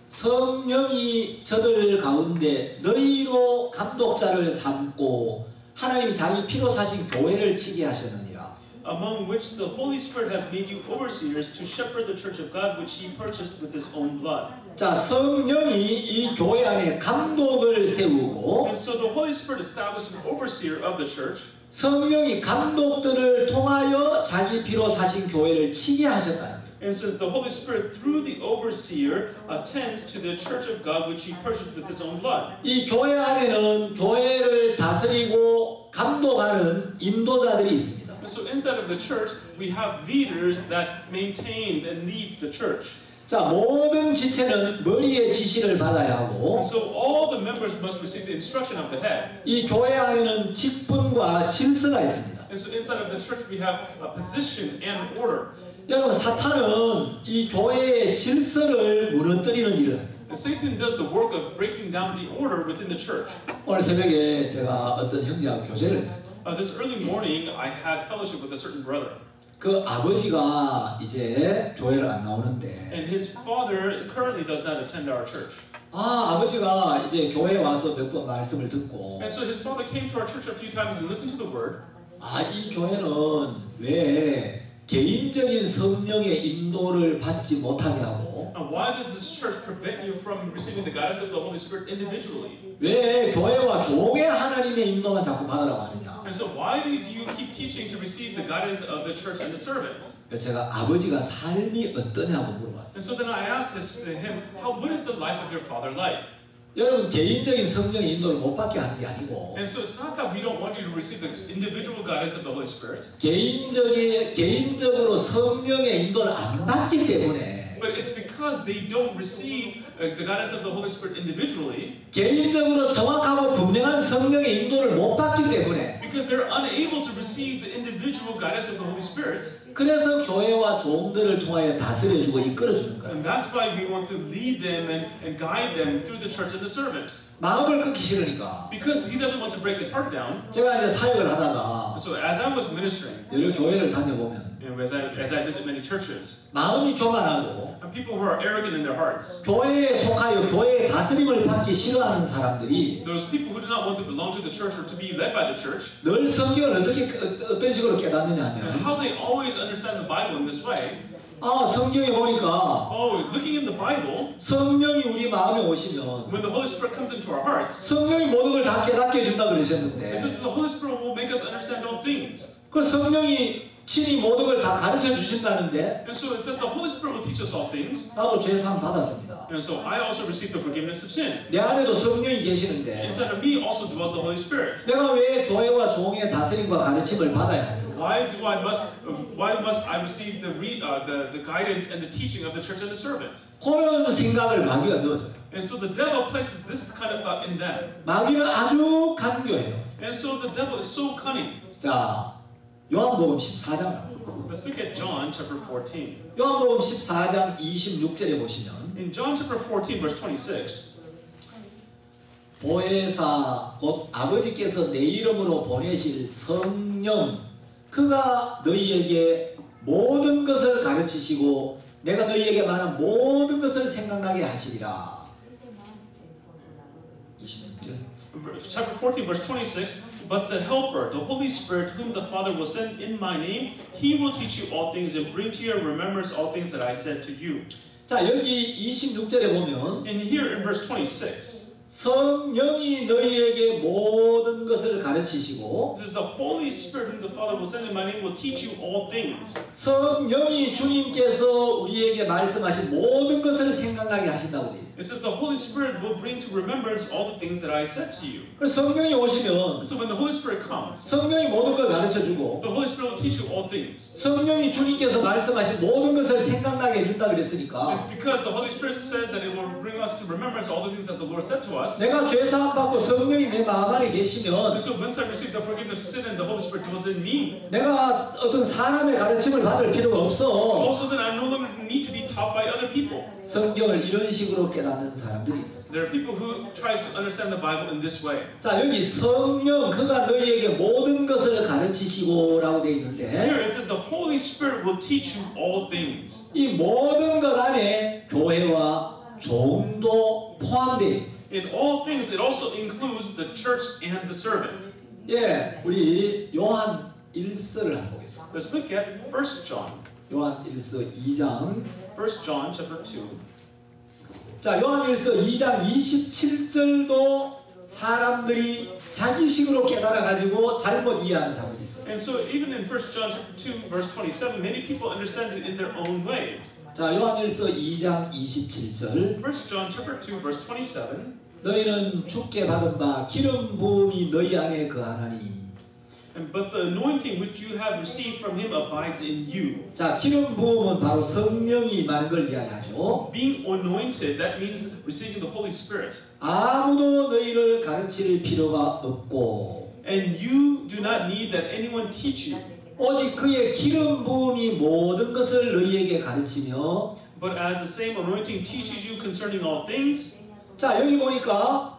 성령이 저들 가운데 너희로 감독자를 삼고 하나님이 자기 피로 사신 교회를 치게 하셨느니라. Among which the Holy Spirit has made you overseers to shepherd the church of God which He purchased with His own blood. 자, 성령이 이 교회 안에 감독을 세우고 And so the Holy Spirit established an overseer of the church. 성령이 감독들을 통하여 자기 피로 사신 교회를 치게 하셨다는 거예요. And so the Holy Spirit, through the overseer, attends to the church of God which He purchased with His own blood. 이 교회 안에는 교회를 다스리고 감독하는 인도자들이 있습니다. And so inside of the church, we have leaders that maintains and leads the church. 자, 모든 지체는 머리의 지시를 받아야 하고 And so all the members must receive the instruction of the head. 이 교회 안에는 직분과 질서가 있습니다. And so inside of the church, we have a position and order. 여러분, 사탄은 이 교회의 질서를 무너뜨리는 일을 합니다. And Satan does the work of breaking down the order within the church. 오늘 새벽에 제가 어떤 형제하고 교제를 했어요. This early morning, I had fellowship with a certain brother. 그 아버지가 이제 교회를 안 나오는데 And his father currently does not attend our church. 아버지가 이제 교회에 와서 몇 번 말씀을 듣고 And so his father came to our church a few times and listened to the word. 이 교회는 왜 개인적인 성령의 인도를 받지 못하게 하고 And why does this church prevent you from receiving the guidance of the Holy Spirit individually? 왜 교회와 종의 하나님의 인도만 자꾸 받으라고 하느냐? And so why do you keep teaching to receive the guidance of the church and the servant? 제가 아버지가 삶이 어떠냐고 물어봤어요. And so then I asked him, what is the life of your father like? 여러분 개인적인 성령의 인도를 못 받게 하는 게 아니고 And so it's not that we don't want you to receive the individual guidance of the Holy Spirit, 개인적으로 성령의 인도를 안 받기 때문에 but it's because they don't receive the guidance of the Holy Spirit individually, 개인적으로 정확하고 분명한 성령의 인도를 못 받기 때문에 because they're unable to receive the individual guidance of the Holy Spirit. 그래서 교회와 종들을 통하여 다스려주고 이끌어주는 거예요. And that's why we want to lead them and guide them through the church and the servant. 마음을 끊기 싫으니까 Because he doesn't want to break his heart down. 제가 이제 사역을 하다가 So as I was ministering, 여러 교회를 다녀보면 as I visit many churches, 마음이 교만하고 and people who are arrogant in their hearts, 교회에 속하여 교회의 다스림을 받기 싫어하는 사람들이 those people who do not want to belong to the church or to be led by the church, 늘 성경을 어떤 식으로 깨닫느냐 and 하면 how they always understand the Bible in this way. 성경에 보니까 Oh, looking in the Bible, 성령이 우리 마음에 오시면 when the Holy Spirit comes into our hearts, 성령이 모든 걸 다 깨닫게 해준다 it 그러셨는데 says the Holy Spirit will make us understand all things. 그 성령이 친히 모든 걸 다 가르쳐 주신다는데 And so it says the Holy Spirit will teach us all things. 나도 죄사함 받았습니다. And so I also received the forgiveness of sin. 내 안에도 성령이 계시는데 Inside of me also dwells the Holy Spirit. 내가 왜 교회와 종의 다스림과 가르침을 받아야 합니까? Why must I receive the guidance and the teaching of the church and the servant? 그런 생각을 마귀가 넣어줘요. And so the devil places this kind of thought in them. 마귀는 아주 간교해요. And so the devil is so cunning. 자, 요한복음 14장. Let's look at John chapter 14. 요한복음 14장 26절에 보시면 In John chapter 14 verse 26, 보혜사 곧 아버지께서 내 이름으로 보내실 성령 그가 너희에게 모든 것을 가르치시고 내가 너희에게 말한 모든 것을 생각나게 하시리라. 26절. chapter 14 verse 26, but the Helper, the Holy Spirit, whom the Father will send in my name, he will teach you all things and bring to your remembrance all things that I said to you. 자, 여기 26절에 보면 And here in verse 26, 성령이 너희에게 모든 것을 가르치시고 it says the Holy Spirit, whom the Father will send in my name, will teach you all things. 성령이 주님께서 우리에게 말씀하신 모든 것을 생각나게 하신다고 되어 있어요. It says the Holy Spirit will bring to remembrance all the things that I said to you. 그래서 성령이 오시면 So when the Holy Spirit comes, 성령이 모든 걸 가르쳐주고 the Holy Spirit will teach you all things. 성령이 주님께서 말씀하신 모든 것을 생각나게 해준다 그랬으니까 It's because the Holy Spirit says that it will bring us to remembrance all the things that the Lord said to us. 내가 죄사함 받고 성령이 내 마음 안에 계시면 And so once I receive the forgiveness of sin and the Holy Spirit dwells in me, 내가 어떤 사람의 가르침을 받을 필요가 없어. also then I no longer need to be taught by other people. 성경을 이런 식으로 깨닫는 사람들이 있어요. There are people who tries to understand the Bible in this way. 자, 여기 성령 그가 너희에게 모든 것을 가르치시고라고 되어 있는데 Here it says the Holy Spirit will teach you all things. 이 모든 것 안에 교회와 종도 포함되어 있어요. In all things, it also includes the church and the servant. 예, 우리 요한 1서를 한번 보겠습니다. Let's look at 1 John. 요한 1서 2장. 1 John chapter 2. 자, 요한 1서 2장 27절도 사람들이 자기식으로 깨달아가지고 잘못 이해하는 사람이 있어요. And so even in 1 John chapter 2 verse 27, many people understand it in their own way. 자, 요한 1서 2장 27절. 1 John chapter 2 verse 27. 너희는 주께 받은 바 기름 부음이 너희 안에 거하나니. But the anointing which you have received from him abides in you. 자, 기름 부음은 바로 성령이 임하는 걸 이야기하죠. Being anointed, that means receiving the Holy Spirit. 아무도 너희를 가르칠 필요가 없고 And you do not need that anyone teach you. 오직 그의 기름 부음이 모든 것을 너희에게 가르치며. But as the same anointing teaches you concerning all things. 자, 여기 보니까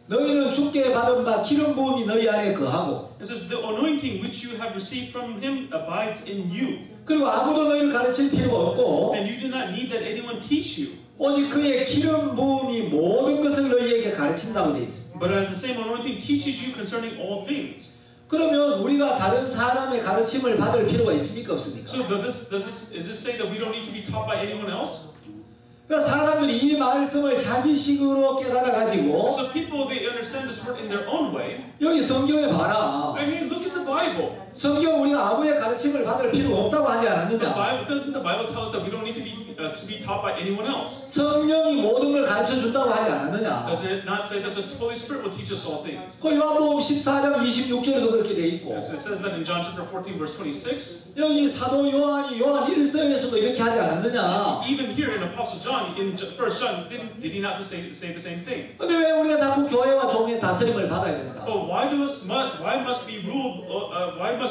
너희는 주께 받은 바 기름 부음이 너희 안에 거하고 It says the anointing which you have received from him abides in you. 그리고 아무도 너희를 가르칠 필요가 없고 And you do not need that anyone teach you. 오직 그의 기름 부음이 모든 것을 너희에게 가르친다고 되어 있습니다. But as the same anointing teaches you concerning all things. 그러면 우리가 다른 사람의 가르침을 받을 필요가 있습니까 없습니까? So is this saying that we don't need to be taught by anyone else? 그러니까 사람들이 이 말씀을 자기식으로 깨달아 가지고 So people, they understand this word in their own way. 여기 성경에 봐라. Hey, look at the Bible. 성경 우리가 아무의 가르침을 받을 필요가 없다고 하지 The 않았느냐? Bible doesn't the Bible tell us that we don't need to be taught by anyone else? 성령이 모든 걸 가르쳐 준다고 하지 않았느냐? Does it not say that the Holy Spirit will teach us all things? 그 요한복음 14장 26절에도 그렇게 돼 있고 Yes, it says that in John chapter 14 verse 26. 여기 사도 요한이 요한 1서에서도 이렇게 하지 않았느냐? Even here in Apostle John, in 1 John, did he not say the same thing? 근데 왜 우리가 자꾸 교회와 종의 다스림을 받아야 된다? But why must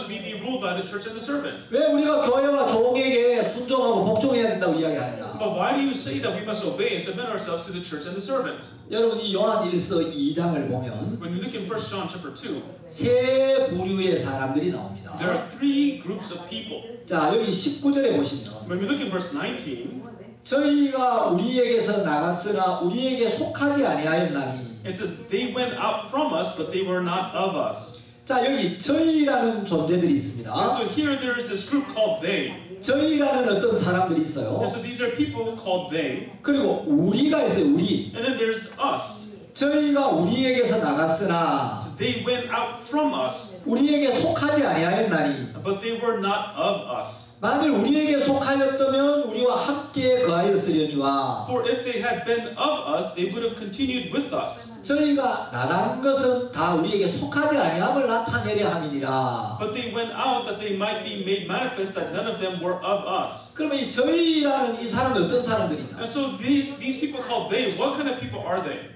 we be ruled by the church and the servant? 왜 우리가 교회와 종에게 순종하고 복종해야 된다고 이야기하느냐? But why do you say that we must obey and submit ourselves to the church and the servant? 여러분 이 요한 1서 2장을 보면 When you look in 1 John chapter 2, 세 부류의 사람들이 나옵니다. there are three groups of people. 자 여기 19절에 보시면 When we look in verse 19, 저희가 우리에게서 나갔으나 우리에게 속하지 아니하였나니 it says, they went out from us, but they were not of us. 자 여기 저희라는 존재들이 있습니다. And so here there is this group called they. 저희라는 어떤 사람들이 있어요. And so these are people called they. 그리고 우리가 있어요. 우리. And then there's us. 저희가 우리에게서 나갔으나 So they went out from us, 우리에게 속하지 아니하였나니 but they were not of us. 만일 우리에게 속하였다면 우리와 함께 거하였으려니와 For if they had been of us, they would have continued with us. 저희가 나간 것은 다 우리에게 속하지 아니함을 나타내려 함이니라. But they went out that they might be made manifest that none of them were of us. 그러면 이 저희라는 이 사람은 어떤 사람들이냐? And so these people called they, what kind of people are they?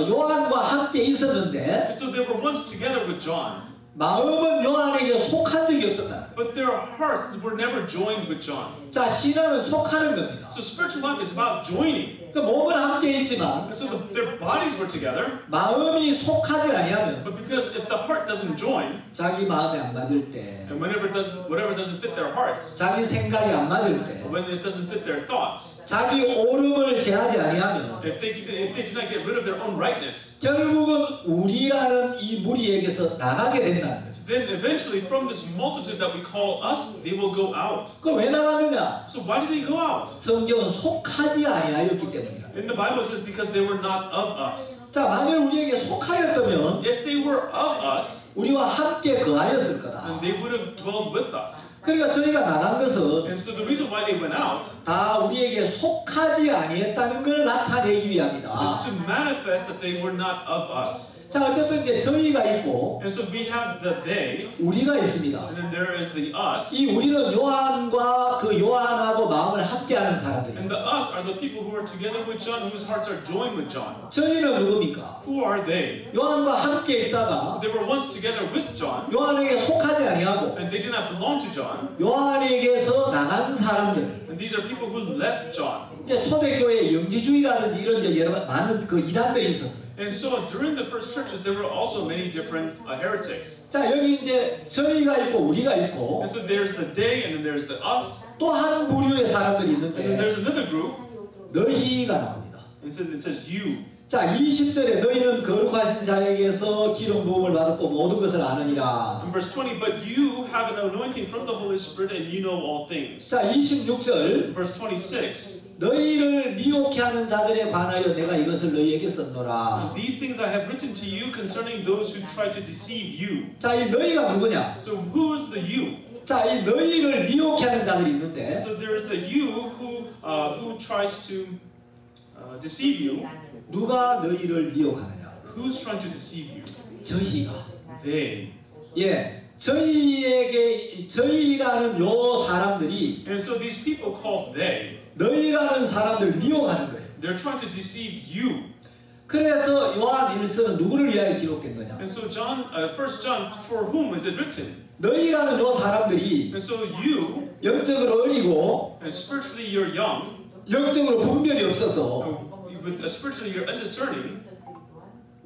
요한과 함께 있었는데 And so they were once together with John, 마음은 요한에게 속한 적이 없었다. but their hearts were never joined with John. 자, 신앙은 속하는 겁니다. So spiritual life is about joining. 그러니까 몸은 함께 있지만 And so their bodies were together, 마음이 속하지 아니하면 but because if the heart doesn't join, 자기 마음에 안 맞을 때, and whatever doesn't fit their hearts, 자기 생각이 안 맞을 때, when it doesn't fit their thoughts, 자기 오름을 제하지 아니하면 if they do not get rid of their own rightness, 결국은 우리라는 이 무리에게서 나가게 된다는 거죠. then eventually from this multitude that we call us, they will go out. 그럼 왜 나가느냐? So why did they go out? 성경은 속하지 아니하였기 때문이라. In the Bible it says because they were not of us. 자, 만일 우리에게 속하였다면 If they were of us, 우리와 함께 거하였을 거다. then they would have dwelled with us. 그러니까 저희가 나간 것은 And so the reason why they went out 다 우리에게 속하지 아니했다는 걸 나타내기 위함이다. is to manifest that they were not of us. 자, 어쨌든 이제 저희가 있고 And so we have the they, 우리가 있습니다. and then there is the us. 이 우리는 요한과 그 요한하고 마음을 함께하는 And 사람들이에요. the us are the people who are together with John, whose hearts are joined with John. 저희는 누굽니까? Who are they? 요한과 함께 있다가 They were once together with John, 요한에게 속하지 아니하고 and they did not belong to John. 요한에게서 나간 사람들. And these are people who left John. 이제 초대교회에 영지주의라든지 이런 이제 여러 많은 그 이단들이 있었어요. And so during the first churches, there were also many different heretics. 자, 여기 이제 저희가 있고 우리가 있고 And so there's the they, and then there's the us, 또 한 부류의 사람들이 and then 있는데 there's another group, 너희가 나옵니다. and so it says you. 자, 20절에 너희는 거룩하신 자에게서 기름 부음을 받았고 모든 것을 아느니라. In verse 20, but you have an anointing from the Holy Spirit, and you know all things. 자, 26절 Verse 26, 너희를 미혹해 하는 자들에 관하여 내가 이것을 너희에게 썼노라. these things I have written to you concerning those who try to deceive you. 자, 이 너희가 누구냐? So who is the you? 자, 이 너희를 미혹해 하는 자들이 있는데 So there is the you who tries to deceive you. 누가 너희를 미혹하느냐? Who's trying to deceive you? 저희가. They. 예, 저희라는 요 사람들이 And so these people called they, 너희라는 사람들을 미혹하는 거예요. they're trying to deceive you. 그래서 요한 1서는 누구를 위하여 기록된 거냐? And so John, 1 John, for whom is it written? 너희라는 요 사람들이 And so you, 영적으로 어리고 and spiritually you're young, 영적으로 분별이 없어서 but spiritually you're undiscerning.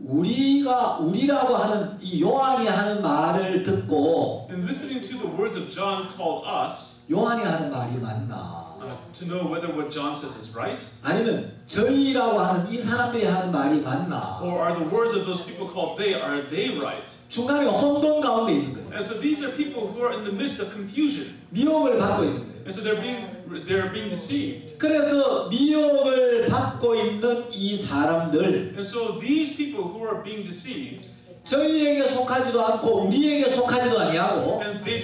우리라고 하는 이 요한이 하는 말을 듣고 And listening to the words of John called us, 요한이 하는 말이 맞나? to know whether what John says is right? 아니면 저희라고 하는 이 사람들이 하는 말이 맞나? Or are the words of those people called they, are they right? 중간에 혼돈 가운데 있는 거예요. And so these are people who are in the midst of confusion. 미혹을 받고 있는 거예요. And so they're being deceived. 그래서 미혹을 받고 있는 이 사람들, And so these people who are being deceived, 저희에게 속하지도 않고 우리에게 속하지도 아니하고 and they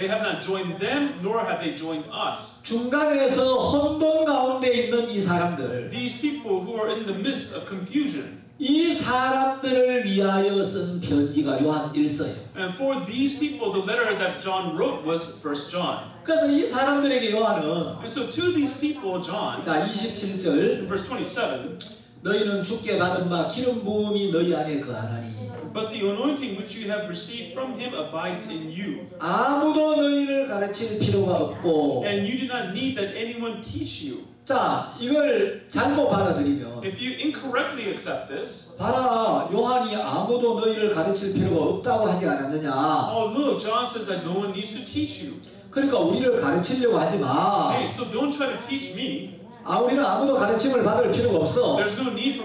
have not joined them, nor have they joined us. 중간에서 혼돈 가운데 있는 이 사람들, These people who are in the midst of confusion. 이 사람들을 위하여 쓴 편지가 요한 1서예요. And for these people, the letter that John wrote was 1 John. 그래서 이 사람들에게 요한은 And so to these people, John, 자 27절 in verse 27, 너희는 주께 받은 바 기름 부음이 너희 안에 거하나니 but the anointing which you have received from him abides in you. 아무도 너희를 가르칠 필요가 없고 And you do not need that anyone teach you. 자 이걸 잘못 받아들이면 If you incorrectly accept this, 봐라 요한이 아무도 너희를 가르칠 필요가 없다고 하지 않았느냐. oh look, John says that no one needs to teach you. 그러니까 우리를 가르치려고 하지 마. Hey, so don't try to teach me. 우리는 아무도 가르침을 받을 필요가 없어. There's no need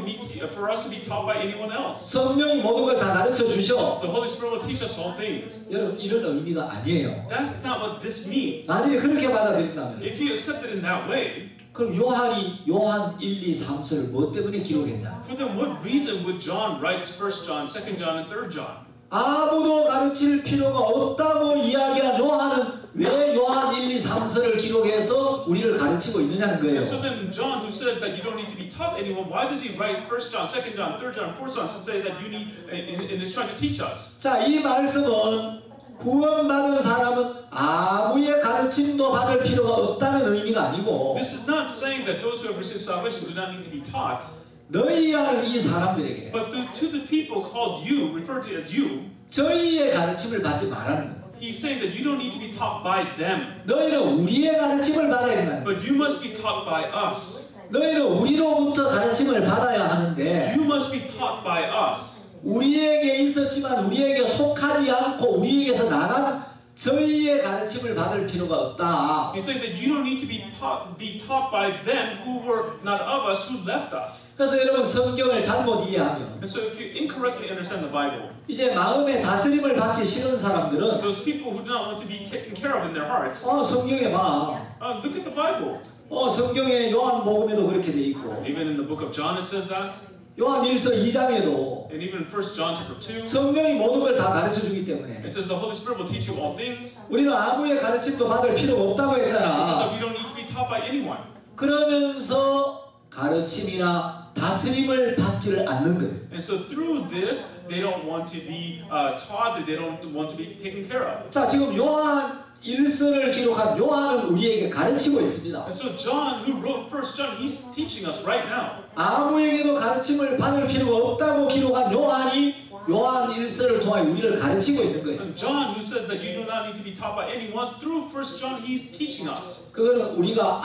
for us to be taught by anyone else. 성령이 모든 걸 다 가르쳐 주셔. The Holy Spirit will teach us all things. 여러분 이런 의미가 아니에요. That's not what this means. 만약에 그렇게 받아들인다면 If you accept it in that way, 그럼 요한이 요한 1, 2, 3서를 뭐 때문에 기록했냐? for then what reason would John write 1 John, 2 John, and 3 John? 아무도 가르칠 필요가 없다고 이야기한 요한은 왜 요한 1, 2, 3서를 기록해서 우리를 가르치고 있느냐는 거예요. So then John, who says that you don't need to be taught anyone, why does he write 1 John, 2 John, 3 John, 4 John to say that you need and is trying to teach us? 자, 이 말씀은 구원받은 사람은 아무의 가르침도 받을 필요가 없다는 의미가 아니고 This is not saying that those who have received salvation do not need to be taught, 너희라는 이 사람들에게 but to the people called you, referred to as you, 저희의 가르침을 받지 말라는 겁니다. he's saying that you don't need to be taught by them, 너희는 우리의 가르침을 받아야 된다는 거예요. but you must be taught by us. 너희는 우리로부터 가르침을 받아야 하는데 You must be taught by us. 우리에게 있었지만 우리에게 속하지 않고 우리에게서 나간 저희의 가르침을 받을 필요가 없다. He's saying that you don't need to be taught by them who were not of us, who left us. 그래서 여러분 성경을 잘못 이해하면 And so if you incorrectly understand the Bible, 이제 마음의 다스림을 받기 싫은 사람들은 those people who do not want to be taken care of in their hearts, 성경에 봐. look at the Bible. 성경에 요한복음에도 그렇게 돼 있고 Even in the book of John it says that. 요한 1서 2장에도 And even in 1 John chapter 2, 성령이 모든 걸 다 가르쳐 주기 때문에 it says the Holy Spirit will teach you all things. 우리는 아무의 가르침도 받을 필요가 없다고 It says that 했잖아. we don't need to be taught by anyone. 그러면서 가르침이나 다스림을 받지를 않는 거예요. And so through this, they don't want to be taught, they don't want to be taken care of. 자, 지금 요한 1서를 기록한 요한은 우리에게 가르치고 있습니다. And so John, who wrote 1 John, he's teaching us right now. 아무에게도 가르침을 받을 필요가 없다고 기록한 요한이 요한 1서를 통해 우리를 가르치고 있는 거예요. And John, who says that you do not need to be taught by anyone, through 1 John, he's teaching us. 그거는 우리가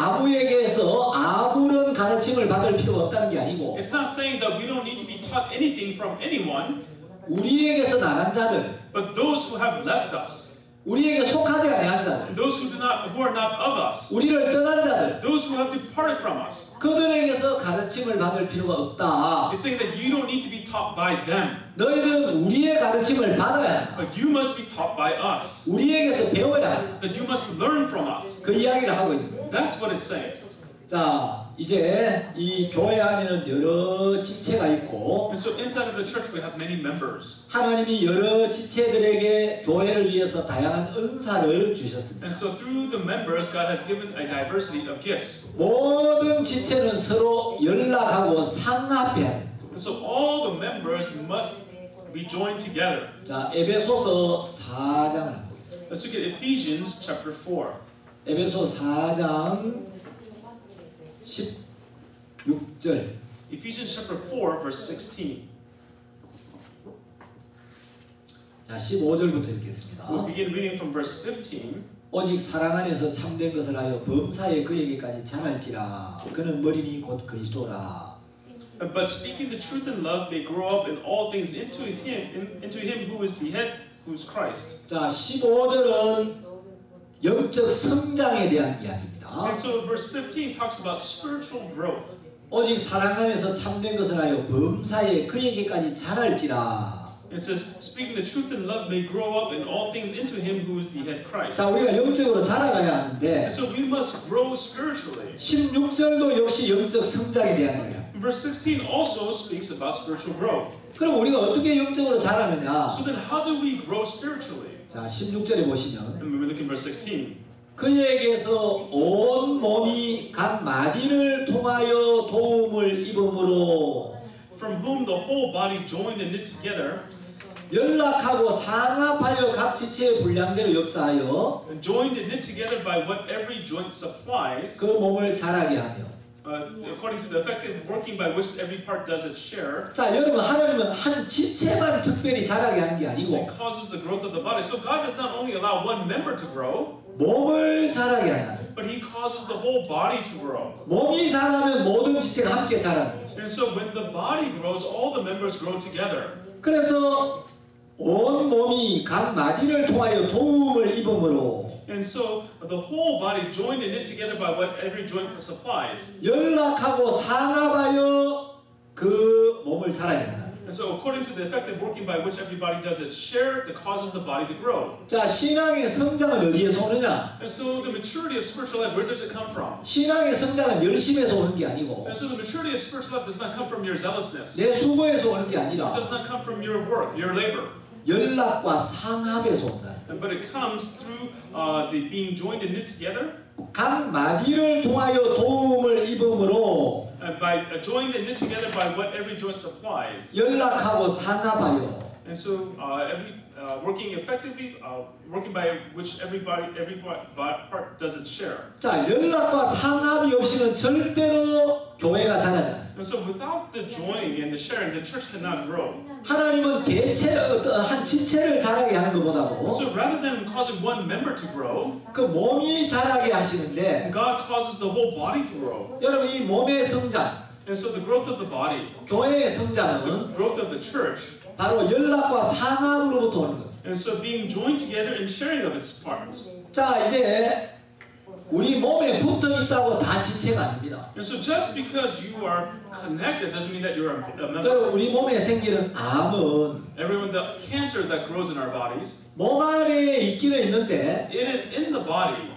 아무에게서 아무런 가르침을 받을 필요가 없다는 게 아니고 It's not saying that we don't need to be taught anything from anyone, 우리에게서 나간 자들, but those who have left us, 우리에게 속하지 아니한 자들, those who are not of us, 우리를 떠난 자들, those who have departed from us. 그들에게서 가르침을 받을 필요가 없다. It's saying that you don't need to be taught by them, 너희들은 우리의 가르침을 받아야 한다. but you must be taught by us. 우리에게서 배워야 한다. That you must learn from us. 그 이야기를 하고 있는 거예요. That's what it's saying. 자, 이제 이 교회 안에는 여러 지체가 있고 And so inside of the church we have many members. 하나님이 여러 지체들에게 교회를 위해서 다양한 은사를 주셨습니다. And so through the members, God has given a diversity of gifts. 모든 지체는 서로 연락하고 상합해야 해요. And so all the members must be joined together. 자, 에베소서 4장을 한번 보겠습니다. Let's look at Ephesians chapter 4. 에베소 4장 16절. Ephesians chapter 4 verse 16. 자, 15절부터 읽겠습니다. We'll begin reading from verse 15. 오직 사랑 안에서 참된 것을 하여 범사에 그에게까지 전할지라. 그는 머리니 곧 그리스도라. But speaking the truth in love may grow up in all things into him who is the head, who is Christ. 자, 15절은 영적 성장에 대한 이야기입니다. And so verse 15 talks about spiritual growth. 오직 사랑 안에서 참된 것을 하여 범사에 그에게까지 자랄지라. It says, speaking the truth in love may grow up in all things into him who is the head Christ. 자, 우리가 영적으로 자라가야 하는데 And so we must grow spiritually. 16절도 역시 영적 성장에 대한 이야기예요. Verse 16 also speaks about spiritual growth. 그럼 우리가 어떻게 영적으로 자라느냐? So then how do we grow spiritually? 자, 16절에 보시면 And we look in verse 16. 그에게서 온 몸이 각 마디를 통하여 도움을 입음으로 From whom the whole body joined and knit together, 연락하고 상합하여 각 지체의 분량대로 역사하여 and joined and knit together by what every joint supplies, 그 몸을 자라게 하며. according to the effective working by which every part does its share, 자, 여러분, 하나님은 한 지체만 특별히 자라게 하는 게 and 아니고 causes the growth of the body. So God does not only allow one member to grow, 몸을 자라게 한다. but He causes the whole body to grow. 몸이 자라면 모든 지체가 함께 자라는 거예요. And so when the body grows, all the members grow together. 그래서 온 몸이 각 마디를 통하여 도움을 입음으로 And so the whole body joined and knit together by what every joint supplies. 연락하고 상합하여 그 몸을 자라게 한다. And so according to the effective working by which every body does its share, that causes the body to grow. 자, 신앙의 성장은 어디에서 오느냐? And so the maturity of spiritual life, where does it come from? 신앙의 성장은 열심에서 오는 게 아니고 And so the maturity of spiritual life does not come from your zealousness. 내 수고에서 오는 게 It 아니라 does not come from your work, your labor. 연락과 상합에서 온다. But it comes through the being joined and knit together, 각 마디를 통하여 도움을 입음으로 and by joined and knit together by what every joint supplies. 연락하고 상합하여 And so working effectively, working by which every part does its share. 자, 연락과 상합이 없이는 절대로 교회가 자라지 않습니다. And so without the joining and the sharing, the church cannot grow. 하나님은 개체 어떤 한 지체를 자라게 하는 것보다도 So rather than causing one member to grow, 그 몸이 자라게 하시는데 God causes the whole body to grow. 여러분 이 몸의 성장, And so the growth of the body, 교회의 the 성장은 growth of the church, 바로 연락과 상합으로부터 오는 거예요. and so being joined together and sharing of its parts. 자, 이제 우리 몸에 붙어 있다고 다 지체가 아닙니다. And so just because you are connected doesn't mean that you're a member. 여러분 우리 몸에 생기는 암은 Everyone, the cancer that grows in our bodies, 몸 안에 있기는 있는데 it is in the body.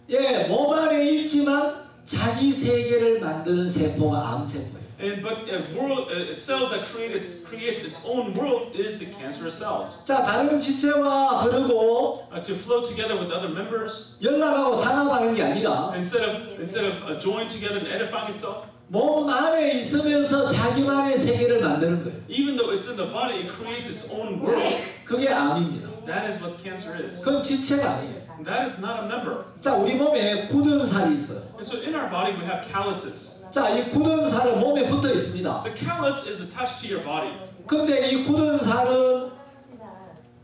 예, 몸 안에 있지만 자기 세계를 만드는 세포가 암세포예요. But a world, cells that creates its own world is the cancerous cells. 자, 다른 지체와 흐르고 To flow together with other members 연락하고 상합하는 게 아니라 instead of joined together and edifying itself. 몸 안에 있으면서 자기만의 세계를 만드는 거예요. Even though it's in the body, it creates its own world. 그게 암입니다. That is what cancer is. 그건 지체가 아니에요. That is not a member. 자, 우리 몸에 굳은 살이 있어요. And so in our body we have calluses. 자, 이 굳은 살은 몸에 붙어 있습니다. The callus is attached to your body. 근데 이 굳은 살은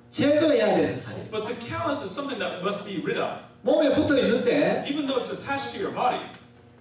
제거해야 되는 살이에요. But the callus is something that must be rid of. 몸에 붙어 있는데 Even though it's attached to your body,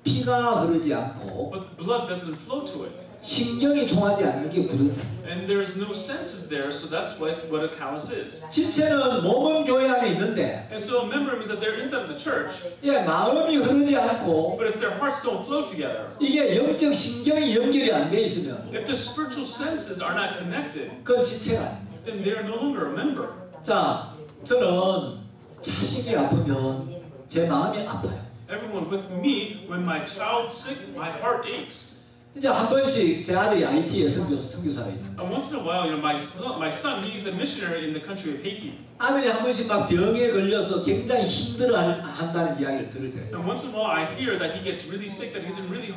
피가 흐르지 않고 but blood doesn't flow to it. 신경이 통하지 않는 게 굳은 살이에요. And there's no senses there, so that's what a callus is. 지체는 몸은 교회 안에 있는데 And so a member means that they're inside of the church, 예, 마음이 흐르지 않고 but if their hearts don't flow together, 이게 영적 신경이 연결이 안 돼 있으면 if the spiritual senses are not connected, 그건 지체가 아닙니다. then they are no longer a member. 자, 저는 자식이 아프면 제 마음이 아파요. Everyone with me, when my child's sick, my heart aches. 이제 한 번씩 제 아들이 IT에 선교사가 있는데 And once in a while, my son, he's a missionary in the country of Haiti. 아들이 한 번씩 막 병에 걸려서 굉장히 힘들어 한다는 이야기를 들을 때가 있어요. And once in a while, I hear that he gets really sick, that he's in really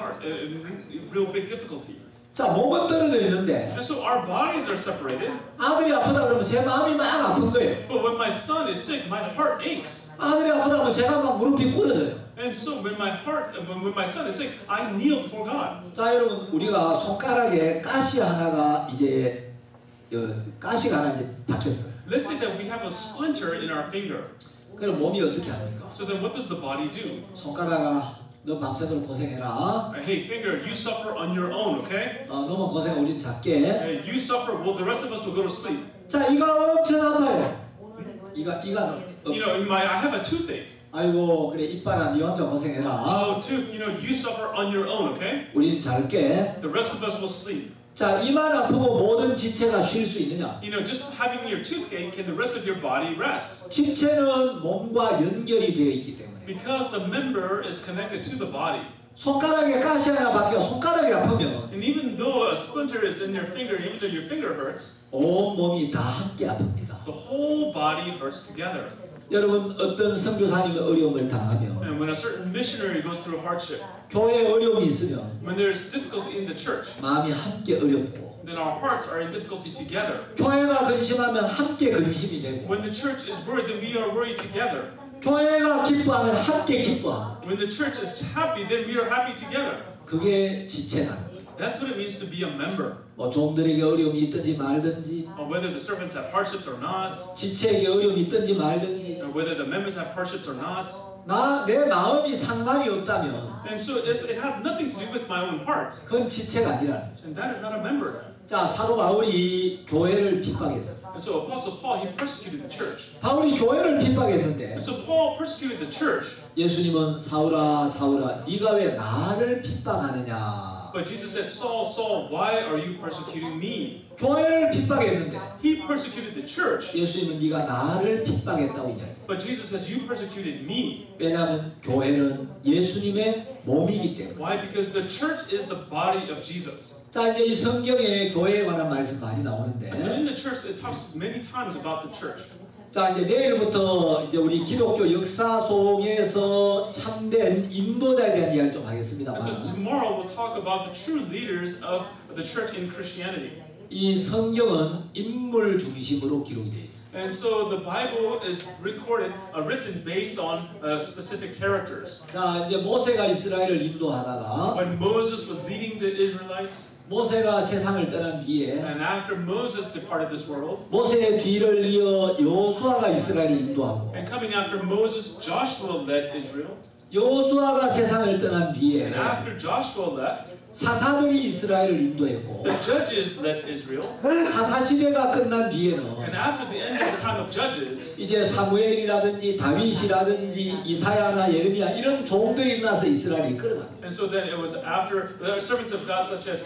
real big difficulty. 자, 몸은 떨어져 있는데 And so our bodies are separated. 아들이 아프다 그러면 제 마음이 막 아픈 거예요. But when my son is sick, my heart aches. 아들이 아프다 그러면 제가 막 무릎이 꿇어져요. And so when my son is sick, I kneel before God. 자, 여러분 우리가 손가락에 가시 하나가 이제 가시가 하나 이제 박혔어요. Let's say that we have a splinter in our finger. 그럼 몸이 어떻게 합니까? So then what does the body do? 손가락아, 너 밤새도록 고생해라. Hey, finger, you suffer on your own, okay? 너만 고생 우린 작게. Hey, you suffer, well, the rest of us will go to sleep. 자, 이가 엄청 아파요. 이가 You know, I have a toothache. 아이고 그래 이빨아 니 혼자 고생해라. Oh, tooth, you suffer on your own, okay? 우린 잘게. The rest of us will sleep. 자 이만 아프고 모든 지체가 쉴 수 있느냐? Just having your toothache, can the rest of your body rest? 지체는 몸과 연결이 되어 있기 때문에. Because the member is connected to the body. 손가락에 가시 하나 박히가 손가락이 아프면 And even though a splinter is in your finger, even though your finger hurts, 온 몸이 다 함께 아픕니다. the whole body hurts together. 여러분 어떤 선교사님이 어려움을 당하면 And when a certain missionary goes through hardship, 교회에 어려움이 있으면 when there's difficulty in the church, 마음이 함께 어렵고 then our hearts are in difficulty together. 교회가 근심하면 함께 근심이 되고 When the church is worried, then we are worried together. 교회가 기뻐하면 함께 기뻐하고 When the church is happy, then we are happy together. 그게 지체라는 거예요. That's what it means to be a member. 뭐 종들에게 어려움이 있든지 말든지 Or whether the servants have hardships or not, 지체에게 어려움이 있든지 말든지 or whether the members have hardships or not. 내 마음이 상관이 없다면 And so if it has nothing to do with my own heart, 그건 지체가 아니라는 거예요. then that is not a member. 자 사도 바울이 교회를 핍박했어요. And so Apostle Paul, he persecuted the church. 바울이 교회를 핍박했는데 And so Paul persecuted the church. 예수님은 사울아 사울아 네가 왜 나를 핍박하느냐. But Jesus said, Saul, Saul, why are you persecuting me? 교회를 핍박했는데 He persecuted the church. 예수님은 네가 나를 핍박했다고 이야기했어요. But Jesus says, you persecuted me. 왜냐하면 교회는 예수님의 몸이기 때문에. Why? Because the church is the body of Jesus. 자 이제 이 성경에 교회에 관한 말씀 많이 나오는데 So in the church, it talks many times about the church. 자 이제 내일부터 이제 우리 기독교 역사 속에서 참된 인도자에 대한 이야기를 좀 하겠습니다. And so tomorrow we'll talk about the true leaders of the church in Christianity. 이 성경은 인물 중심으로 기록이 되어 있습니다. And so the Bible is written based on specific characters. 자 이제 모세가 이스라엘을 인도하다가 When Moses was leading the Israelites, 모세가 세상을 떠난 뒤에 and after Moses departed this world, 모세의 뒤를 이어 여호수아가 이스라엘을 인도하고 and coming after Moses, Joshua led Israel. 여호수아가 세상을 떠난 뒤에 And after Joshua left, 사사들이 이스라엘을 인도했고 the judges led Israel. 사사 시대가 끝난 뒤에는 And after the end of the time of Judges, 이제 사무엘이라든지 다윗이라든지 이사야나 예레미야 이런 종들이 일어나서 이스라엘이 끌어갑니다. and so then it was after the servants of God such as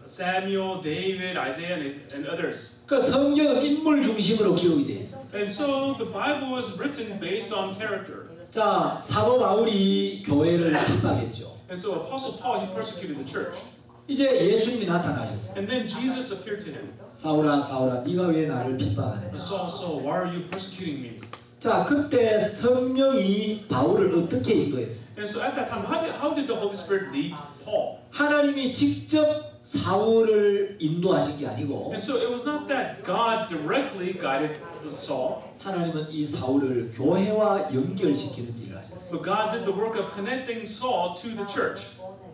Samuel, David, Isaiah, and others. 그 성경은 인물 중심으로 기록이 되어 있습니다. And so the Bible was written based on character. 자 사도 바울이 교회를 핍박했죠. And so Apostle Paul, he persecuted the church. 이제 예수님이 나타나셨어요. And then Jesus appeared to him. 사울아 사울아 네가 왜 나를 핍박하느냐. Saul, Saul, why are you persecuting me? 자 그때 성령이 바울을 어떻게 인도했어요? And so at that time, how did the Holy Spirit lead Paul? 하나님이 직접 사울을 인도하신 게 아니고 And so it was not that God directly guided Saul, 하나님은 이 사울을 교회와 연결시키는 일을 하셨어요. but God did the work of connecting Saul to the church.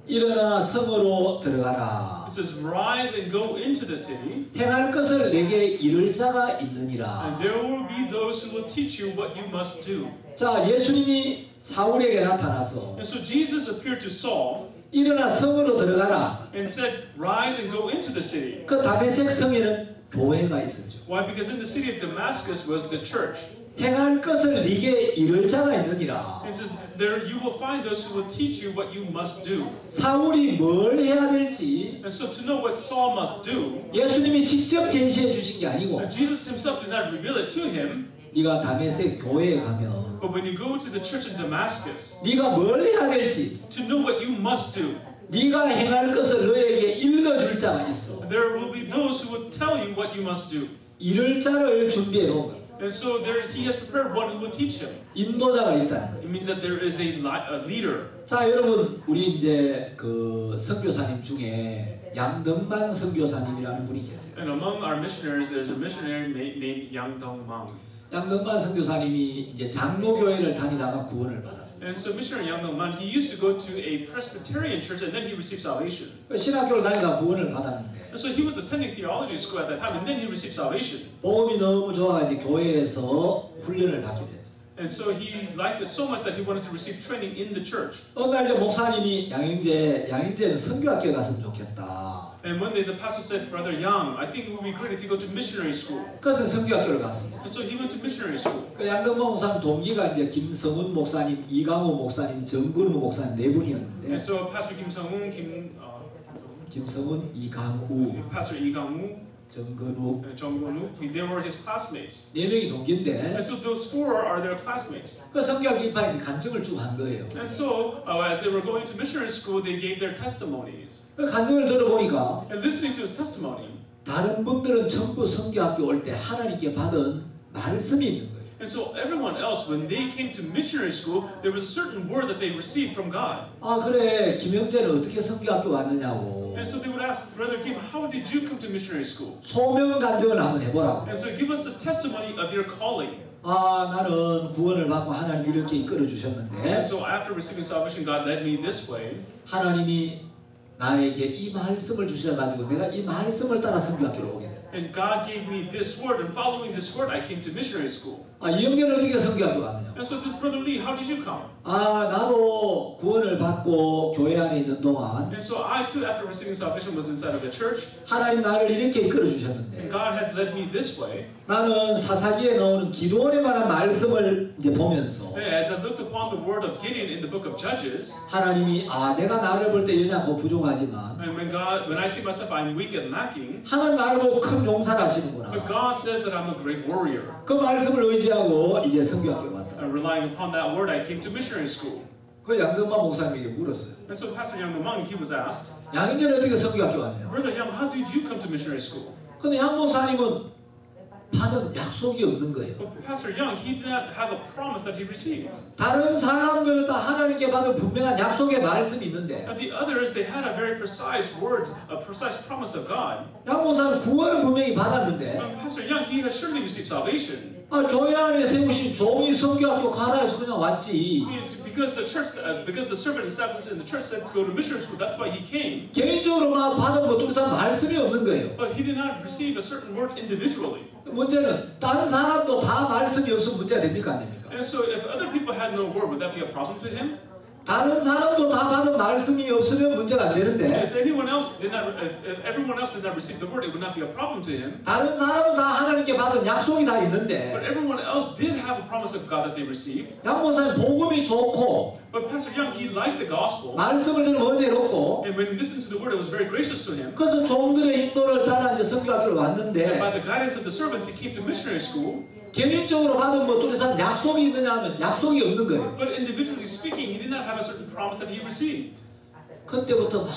일어나 성으로 들어가라. It says, rise and go into the city, 행할 것을 내게 이를 자가 and 있느니라. there will be those who will teach you what you must do. 자 예수님이 사울에게 나타나서 And so Jesus appeared to Saul 일어나 성으로 들어가라. and said, rise and go into the city. 그 다메섹 성에는 교회가 있었죠. Why? Because in the city of Damascus was the church. 행할 것을 네게 이를 자가 있느니라. It says, there you will find those who will teach you what you must do. 사울이 뭘 해야 될지 And so to know what Saul must do, 예수님이 직접 계시해 주신 게 아니고 Jesus himself did not reveal it to him, 네가 다메섹 교회에 가면 but when you go to the church in Damascus, 네가 뭘 해야 될지 to know what you must do, 네가 행할 것을 너에게 일러줄 자가 있어. there will be those who will tell you what you must do. 이를 자를 준비해 놓은 거야. And so there, he has prepared one who will teach him. 인도자가 있다는 It 거예요. means that there is a leader. 자 여러분 우리 이제 그 선교사님 중에 양덕만 선교사님이라는 분이 계세요. And among our missionaries, there's a missionary named Yang Dong-mang. 양덕만 선교사님이 이제 장로교회를 다니다가 구원을 받았어요. And so missionary Yang Dong-man, he used to go to a Presbyterian church and then he received salvation. 그 신학교를 다니다가 구원을 받았는데 And so he was attending theology school at that time and then he received salvation. 복음이 너무 좋아가지고 교회에서 훈련을 받게 됐어요. And so he liked it so much that he wanted to receive training in the church. 어느 날 이제 목사님이 양영재는 선교학교 갔으면 좋겠다. And one day the pastor said, Brother Yang, I think it would be great if you go to missionary school. 그래서 선교학교를 갔습니다. And so he went to missionary school. 그 양근모 목사님 동기가 이제 김성훈 목사님, 이강호 목사님, 정근우 목사님 네 분이었는데 And so Pastor Kim Sung-hoon, 김성훈, 이강우, Pastor Lee Gang-woo, 정근우 and Jung Won-woo, they were his classmates. 네 명이 동기인데 And so those four are their classmates. 그 선교학교 입학에 간증을 쭉 한 거예요. And so as they were going to missionary school, they gave their testimonies. 그 간증을 들어보니까 And listening to his testimony, 다른 분들은 전부 선교학교 올 때 하나님께 받은 말씀이 있는 거예요. and so everyone else, when they came to missionary school, there was a certain word that they received from God. 아 그래 김영재는 어떻게 선교학교 왔느냐고 And so they would ask, Brother Kim, how did you come to missionary school? 소명 간증을 한번 해보라고. And so give us a testimony of your calling. 아 나는 구원을 받고 하나님 이렇게 이끌어 주셨는데 And so after receiving salvation, God led me this way. 하나님이 나에게 이 말씀을 주셔가지고 내가 이 말씀을 따라 선교학교를 오게 돼. And God gave me this word, and following this word, I came to missionary school. 아 이영재는 어떻게 선교학교 왔느냐? And so this Brother Lee, how did you come? 아 나도 구원을 받고 교회 안에 있는 동안 And so I too, after receiving salvation, was inside of the church. 하나님 나를 이렇게 이끌어 And 주셨는데 God has led me this way. 나는 사사기에 나오는 기도원에 관한 말씀을 이제 보면서 And as I looked upon the word of Gideon in the book of Judges, 하나님이 아 내가 나를 볼 때 연약하고 부족하지만 and when I see myself, I'm weak and lacking, 하나님 나를 보고 큰 용사를 하시는구나. but God says that I'm a great warrior. 그 말씀을 의지하고 이제 선교학교에 왔다. And relying upon that word, I came to missionary school. 그 양근만 목사님에게 물었어요. And so Pastor Yang Namang, he was asked, 양인재는 어떻게 선교학교 왔냐? Brother Yang, how did you come to missionary school? 근데 양 목사님은 받은 약속이 없는 거예요. But Pastor Yang, he did not have a promise that he received. 다른 사람들은 다 하나님께 받은 분명한 약속의 말씀이 있는데 And the others, they had a very precise word, a precise promise of God. 양 목사님 구원은 분명히 받았는데 And Pastor Yang, he has surely received salvation. 아, 교회 안에 세우신 종이 선교학교 가라 해서 그냥 왔지. Because the church, because the servant established in the church said to go to missionary school, that's why he came. 개인적으로 막 받은 것도 다 말씀이 없는 거예요. But he did not receive a certain word individually. 문제는 다른 사람도 다 말씀이 없으면 문제가 됩니까 안 됩니까? And so if other people had no word, would that be a problem to him? 다른 사람도 다 받은 말씀이 없으면 문제가 안 되는데 If everyone else did not receive the word, it would not be a problem to him. 다른 사람은 다 하나님께 받은 약속이 다 But 있는데 everyone else did have a promise of God that they received. 양 목사님 복음이 좋고 But Pastor Young, he liked the gospel. 말씀을 들으면 은혜롭고 And when he listened to the word, it was very gracious to him. 그래서 종들의 인도를 따라 이제 선교학교를 And 왔는데 by the guidance of the servants, he came to missionary scho고 개인적으로 받은 것들에 서 약속이 있느냐 하면 약속이 없는 거예요. But individually speaking, he did not have a certain promise that he received. 그때부터 막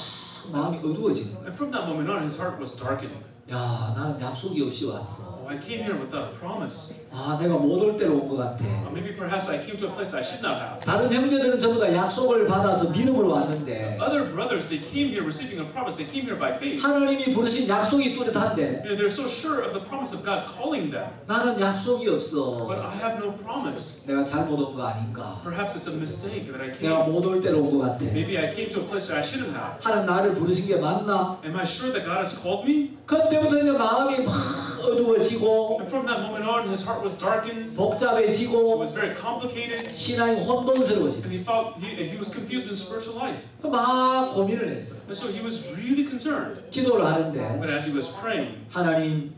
마음이 어두워지는 거예요. And from that moment on, his heart was darkened. 야 나는 약속이 없이 왔어. Oh, I came here without a promise. 아 내가 못 올 때로 온 것 같아. Maybe perhaps I came to a place I should not have. 다른 형제들은 전부 다 약속을 받아서 믿음으로 왔는데 Other brothers, they came here receiving a promise. They came here by faith. 하나님이 부르신 약속이 뚜렷한데 And they're so sure of the promise of God calling them. 나는 약속이 없어. But I have no promise. 내가 잘못 온 거 아닌가? Perhaps it's a mistake that I 내가 came. 못 올 때로 온 것 같아. Maybe I came to a place that I shouldn't have. 하나님 나를 부르신 게 맞나? Am I sure that God has called me? 그때부터 이제 마음이 막 어두워지고 And from that moment on, his heart was darkened. It 복잡해지고 was very complicated. 신앙이 혼돈스러워지고 And he felt he was confused in spiritual life. 막 고민을 했어요. And so he was really concerned. 기도를 하는데 But as he was praying, 하나님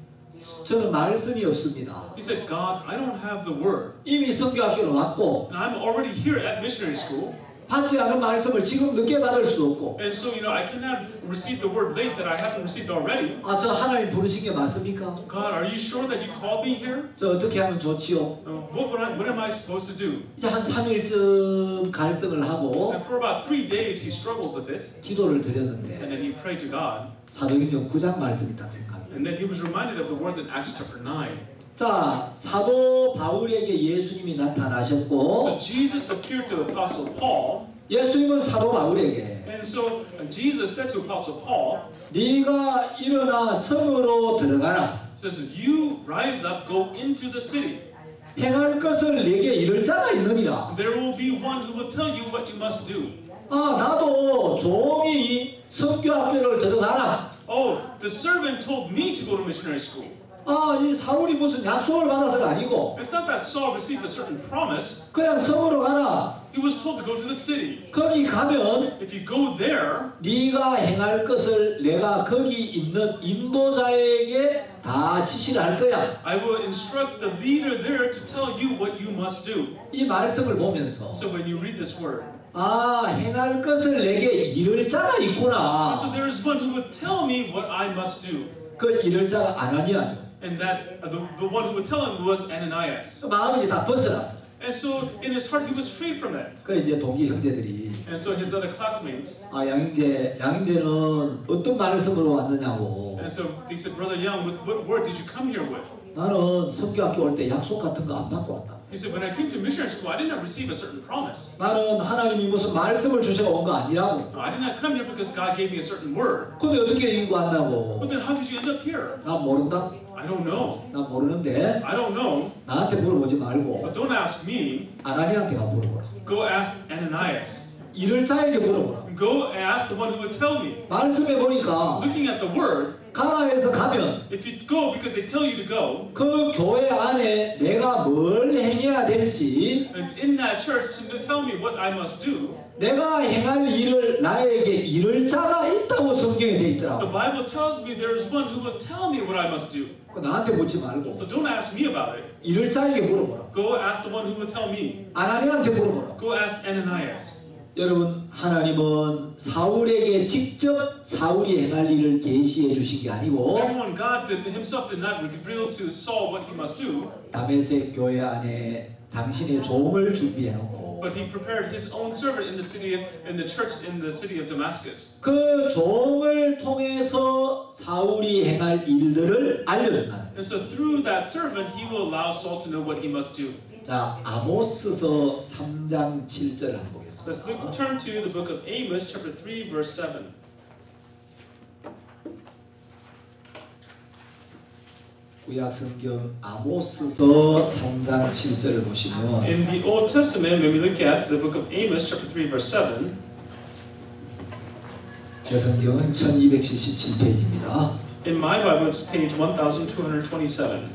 저는 말씀이 없습니다. he said, God, I don't have the word. 이미 선교학교로 왔고 And I'm already here at missionary school. 받지 않은 말씀을 지금 늦게 받을 수도 없고 And so, I cannot receive the word late that I haven't received already. 아 저 하나님 부르신 게 맞습니까? God, are you sure that you called me here? 저 어떻게 하면 좋지요? What am I supposed to do? 이제 한 3일쯤 갈등을 하고 And for about 3 days, he struggled with it. 기도를 And 드렸는데 then he prayed to God. 사도행전 9장 말씀이 딱 생각합니다. And then he was reminded of the words in Acts chapter 9. 자, 사도 바울에게 예수님이 나타나셨고 So Jesus appeared to the apostle Paul. 예수님은 사도 바울에게 And so Jesus said to apostle Paul, 네가 일어나 성으로 들어가라. says, you rise up, go into the city. 행할 것을 네게 이를 자가 있느니라. There will be one who will tell you what you must do. 아, 나도 종이 선교학교를 들어가라. Oh, the servant told me to go to missionary school. 이 사울이 무슨 약속을 받아서가 아니고 It's not that Saul received a certain promise. 그냥 성으로 가라. He was told to go to the city. 거기 가면 If you go there, 네가 행할 것을 내가 거기 있는 인도자에게 다 지시를 할 거야. I will instruct the leader there to tell you what you must do. 이 말씀을 보면서 So when you read this word, 행할 것을 내게 이를 자가 있구나. so there is one who would tell me what I must do. 그 이를 자가 아나니아죠. And that the one who would tell him was Ananias. 마음이 다 벗어났어. And so in his heart he was freed from that. 그래 이제 동기 형제들이 And so his other classmates, 양형제는 어떤 말씀으로 왔느냐고. and so they said, Brother Young, with what word did you come here with? 나는 성교학교 올 때 약속 같은 거 안 받고 왔다. He said, when I came to missionary school, I did not receive a certain promise. 나는 하나님이 무슨 말씀을 주셔서 온 거 아니라고. I did not come here because God gave me a certain word. 근데 어떻게 이거 왔냐고. But then how did you end up here? 난 모른다. I don't know. 난 모르는데 I don't know. 나한테 물어보지 말고 But don't ask me. 아나니한테 가 물어보라. Go ask Ananias. 이를 자에게 물어보라. Go ask the one who would tell me. 말씀해 보니까 Looking at the word, 가라 해서 가면 if you go because they tell you to go, 그 교회 안에 내가 뭘 행해야 될지 and in that church to tell me what I must do, 내가 행할 일을 나에게 이를 자가 있다고 성경에 돼 the 있더라고. Bible tells me there is one who will tell me what I must do. 그 나한테 묻지 말고 So don't ask me about it. 이를 자에게 물어보라. Go ask the one who will tell me. 아나니한테 물어보라. Go ask Ananias. 여러분 하나님은 사울에게 직접 사울이 행할 일을 계시해 주신 게 아니고 Everyone, God himself did not reveal to Saul what he must do, 다메섹 교회 안에 당신의 종을 준비해 놓고 but he prepared his own servant in the church in the city of Damascus. 그 종을 통해서 사울이 행할 일들을 알려준다. And so through that servant, he will allow Saul to know what he must do. 자, 아모스서 3장 7절을 한번 Let's 보겠습니다. turn to the book of Amos, chapter 3, verse 7. 구약 성경 아모스서 3장 7절을 보시면 In the Old Testament, when we look at the book of Amos, chapter 3, verse 7, 제 성경은 1277페이지입니다. in my Bible, it's page 1227.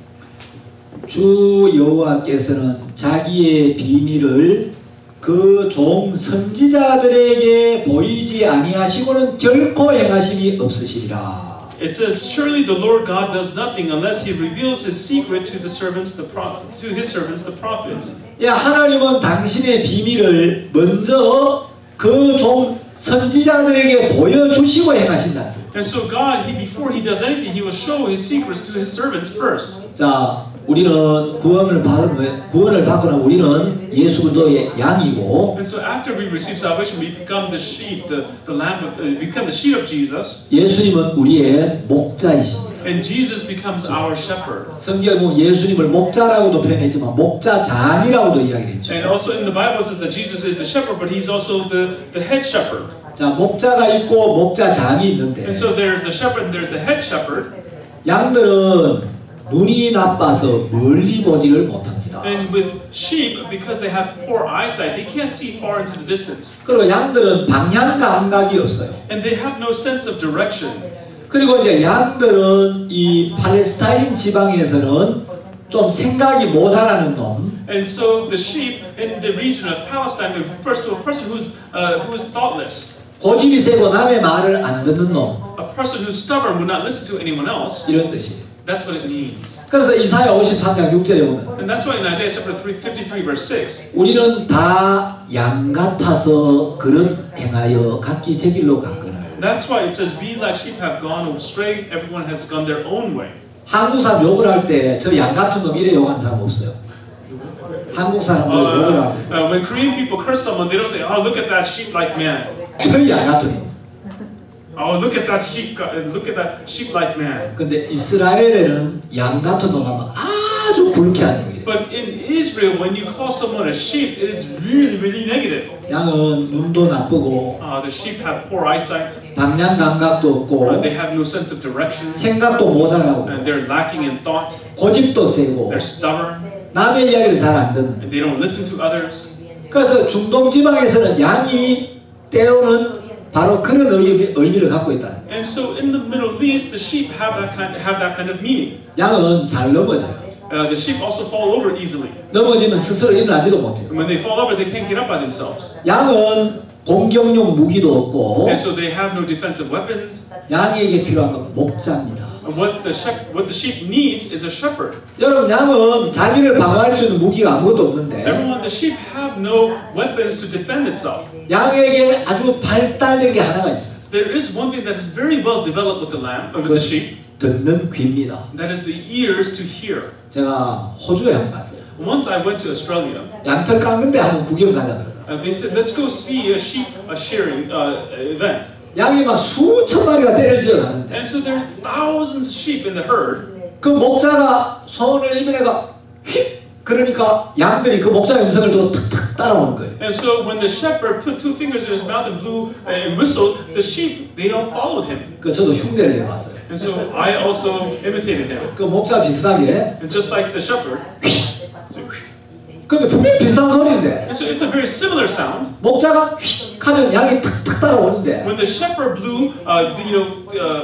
주 여호와께서는 자기의 비밀을 그 종 선지자들에게 보이지 아니하시고는 결코 행하심이 없으시리라. It says, "Surely the Lord God does nothing unless He reveals His secret to His servants, the prophets." 야, 하나님은 당신의 비밀을 먼저 그 종 선지자들에게 보여주시고 행하신다. And so God, before He does anything, He will show His secrets to His servants first. 자, 우리는 구원을 받거나 우리는 예수 그리스도의 양이고 And so after we receive salvation, we become the sheep, the lamb of, we become the sheep of Jesus, 예수님은 우리의 목자이십니다. and Jesus becomes our shepherd. 성경에 보면 예수님을 목자라고도 표현했지만 목자장이라고도 이야기했죠. And also in the Bible it says that Jesus is the shepherd, but He's also the head shepherd. 자, 목자가 있고 목자장이 있는데 And so there's the shepherd and there's the head shepherd. 양들은 눈이 나빠서 멀리 보지를 못합니다. And with sheep, because they have poor eyesight, they can't see far into the distance. 그리고 양들은 방향 감각이 없어요. And they have no sense of direction. 그리고 이제 양들은 이 팔레스타인 지방에서는 좀 생각이 모자라는 놈. And so the sheep in the region of Palestine refers to a person who is thoughtless, 고집이 세고 남의 말을 안 듣는 놈. a person who's stubborn, would not listen to anyone else. 이런 뜻이에요. That's what it means. 그래서 이사야 53장 6절에 보면 And that's why in Isaiah chapter 53, verse 6, 우리는 다 양 같아서 그릇 행하여 각기 제 길로 갔거늘. that's why it says, "We like sheep have gone astray; everyone has gone their own way." 한국 사람 욕을 할 때 저 양 같은 놈 이래 욕하는 사람 없어요. 한국 사람들 욕을 할 때 When Korean people curse someone, they don't say, "Oh, look at that sheep-like man." 저 양 같은 놈. Oh, look at that sheep-like man. 근데 이스라엘에는 양 같은 놈 하면 아주 불쾌한 얘기예요. But in Israel, when you call someone a sheep, it is really, really negative. 양은 눈도 나쁘고 The sheep have poor eyesight. 방향 감각도 없고 They have no sense of direction. 생각도 모자라고 And they're lacking in thought. 고집도 세고 They're stubborn. 남의 이야기를 잘 안 듣는. And they don't listen to others. 그래서 중동 지방에서는 양이 때로는 바로 그런 의미를 갖고 있다는 거예요. And so in the Middle East, the sheep have that kind of meaning. 양은 잘 넘어져요. The sheep also fall over easily. 넘어지면 스스로 일어나지도 못해요. And when they fall over, they can't get up by themselves. 양은 공격용 무기도 없고 And so they have no defensive weapons. 양에게 필요한 건 목자입니다. And what the sheep needs is a shepherd. 여러분 양은 자기를 방어할 수 있는 무기가 아무것도 없는데 Everyone, the sheep have no weapons to defend itself. 양에게 아주 발달된 게 하나가 있어요. There is one thing that is very well developed with the lamb, with the sheep. 듣는 귀입니다. That is the ears to hear. 제가 호주에 한번 갔어요. Once I went to Australia. 양털 깎는데 한번 구경 가자 그러더라고요. They said, let's go see a sheep shearing event. 양이 막 수천 마리가 때를 지어 가는데 And so there's thousands of sheep in the herd. 그 목자가 손을 이번에가 휙 그러니까 양들이 그 목자의 음성을 듣고 탁탁 따라오는 거예요. And so when the shepherd put two fingers in his mouth and blew and whistled, the sheep, they all followed him. 그 저도 흉내를 내봤어요. And so I also imitated him. 그 목자 비슷하게. And just like the shepherd. 근데 분명히 비슷한 소리인데. And so it's a very similar sound. 목자가 휙 하면 양이 탁탁 따라오는데. When the shepherd blew,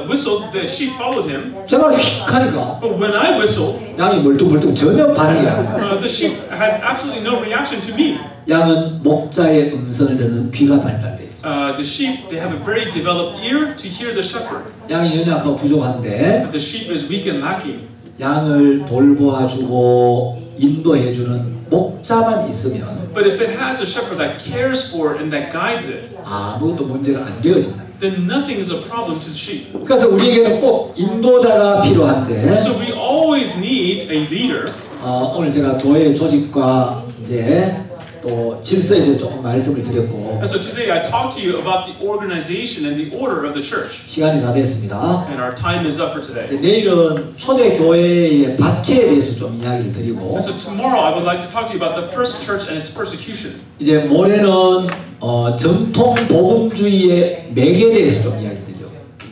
whistled, the sheep followed him. 제가 휙 하니까. But when I whistled, 양이 멀뚱멀뚱 전혀 반응이 안 해요. the sheep had absolutely no reaction to me. 양은 목자의 음성을 듣는 귀가 발달돼 있어요. The sheep, they have a very developed ear to hear the shepherd. 양이 연약하고 부족한데 But the sheep is weak and lacking. 양을 돌보아주고 인도해주는 목자만 있으면 But if it has a shepherd that cares for it and that guides it, 아무것도 문제가 안 되어진다. then nothing is a problem to the sheep. 그래서 우리에게는 꼭 인도자가 필요한데 So we always need a leader. 오늘 제가 교회 조직과 이제 또 질서에 대해서 조금 말씀을 드렸고 And so today I talked to you about the organization and the order of the church. 시간이 다 됐습니다. And our time is up for today. 내일은 초대 교회의 박해에 대해서 좀 이야기를 드리고 And so tomorrow I would like to talk to you about the first church and its persecution. 이제 모레는 정통 복음주의의 맥에 대해서 좀 이야기 드리려고.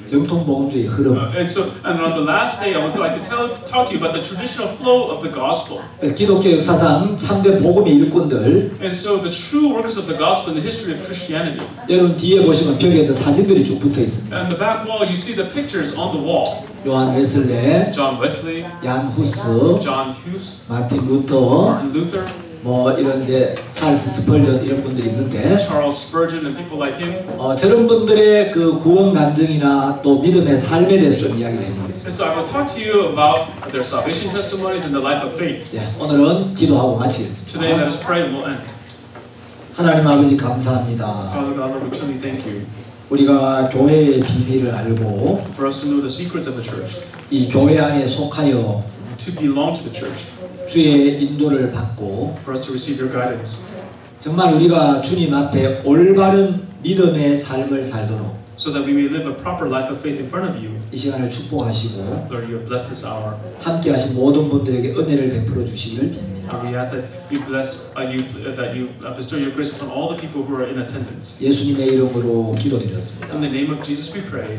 정통 복음주의 흐름. And on the last day I would like to talk to you about the traditional flow of the gospel. 그래서 기독교 역사상 참된 복음의 일꾼들. And so the true workers of the gospel in the history of Christianity. 여러분 뒤에 보시면 벽에 사진들이 쭉 붙어 있습니다. And the back wall you see the pictures on the wall. 요한 웨슬레, John Wesley, 얀 후스, John Hughes, 마틴 루터, Martin Luther, 뭐 이런 이제 찰스 스펄전 이런 분들이 있는데 Charles Spurgeon and people like him. 저런 분들의 그 구원 감정이나 또 믿음의 삶에 대해서 좀 이야기를 해보겠습니다. And so I will talk to you about their salvation testimonies and the life of faith. 예, 오늘은 기도하고 마치겠습니다. Today let us pray and we'll end. 하나님 아버지 감사합니다. Father God, Lord, we truly thank you 우리가 교회의 비밀을 알고 for us to know the secrets of the church, 이 교회 안에 속하여 to belong to the church, 주의 인도를 받고 for us to receive your guidance, 정말 우리가 주님 앞에 올바른 믿음의 삶을 살도록 so that we may live a proper life of faith in front of you. 이 시간을 축복하시고 Lord, you have blessed this hour. 함께 하신 모든 분들에게 은혜를 베풀어 주시기를 빕니다. We ask that you bless that you bestow your grace upon all the people who are in attendance. 예수님의 이름으로 기도드렸습니다. In the name of Jesus we pray.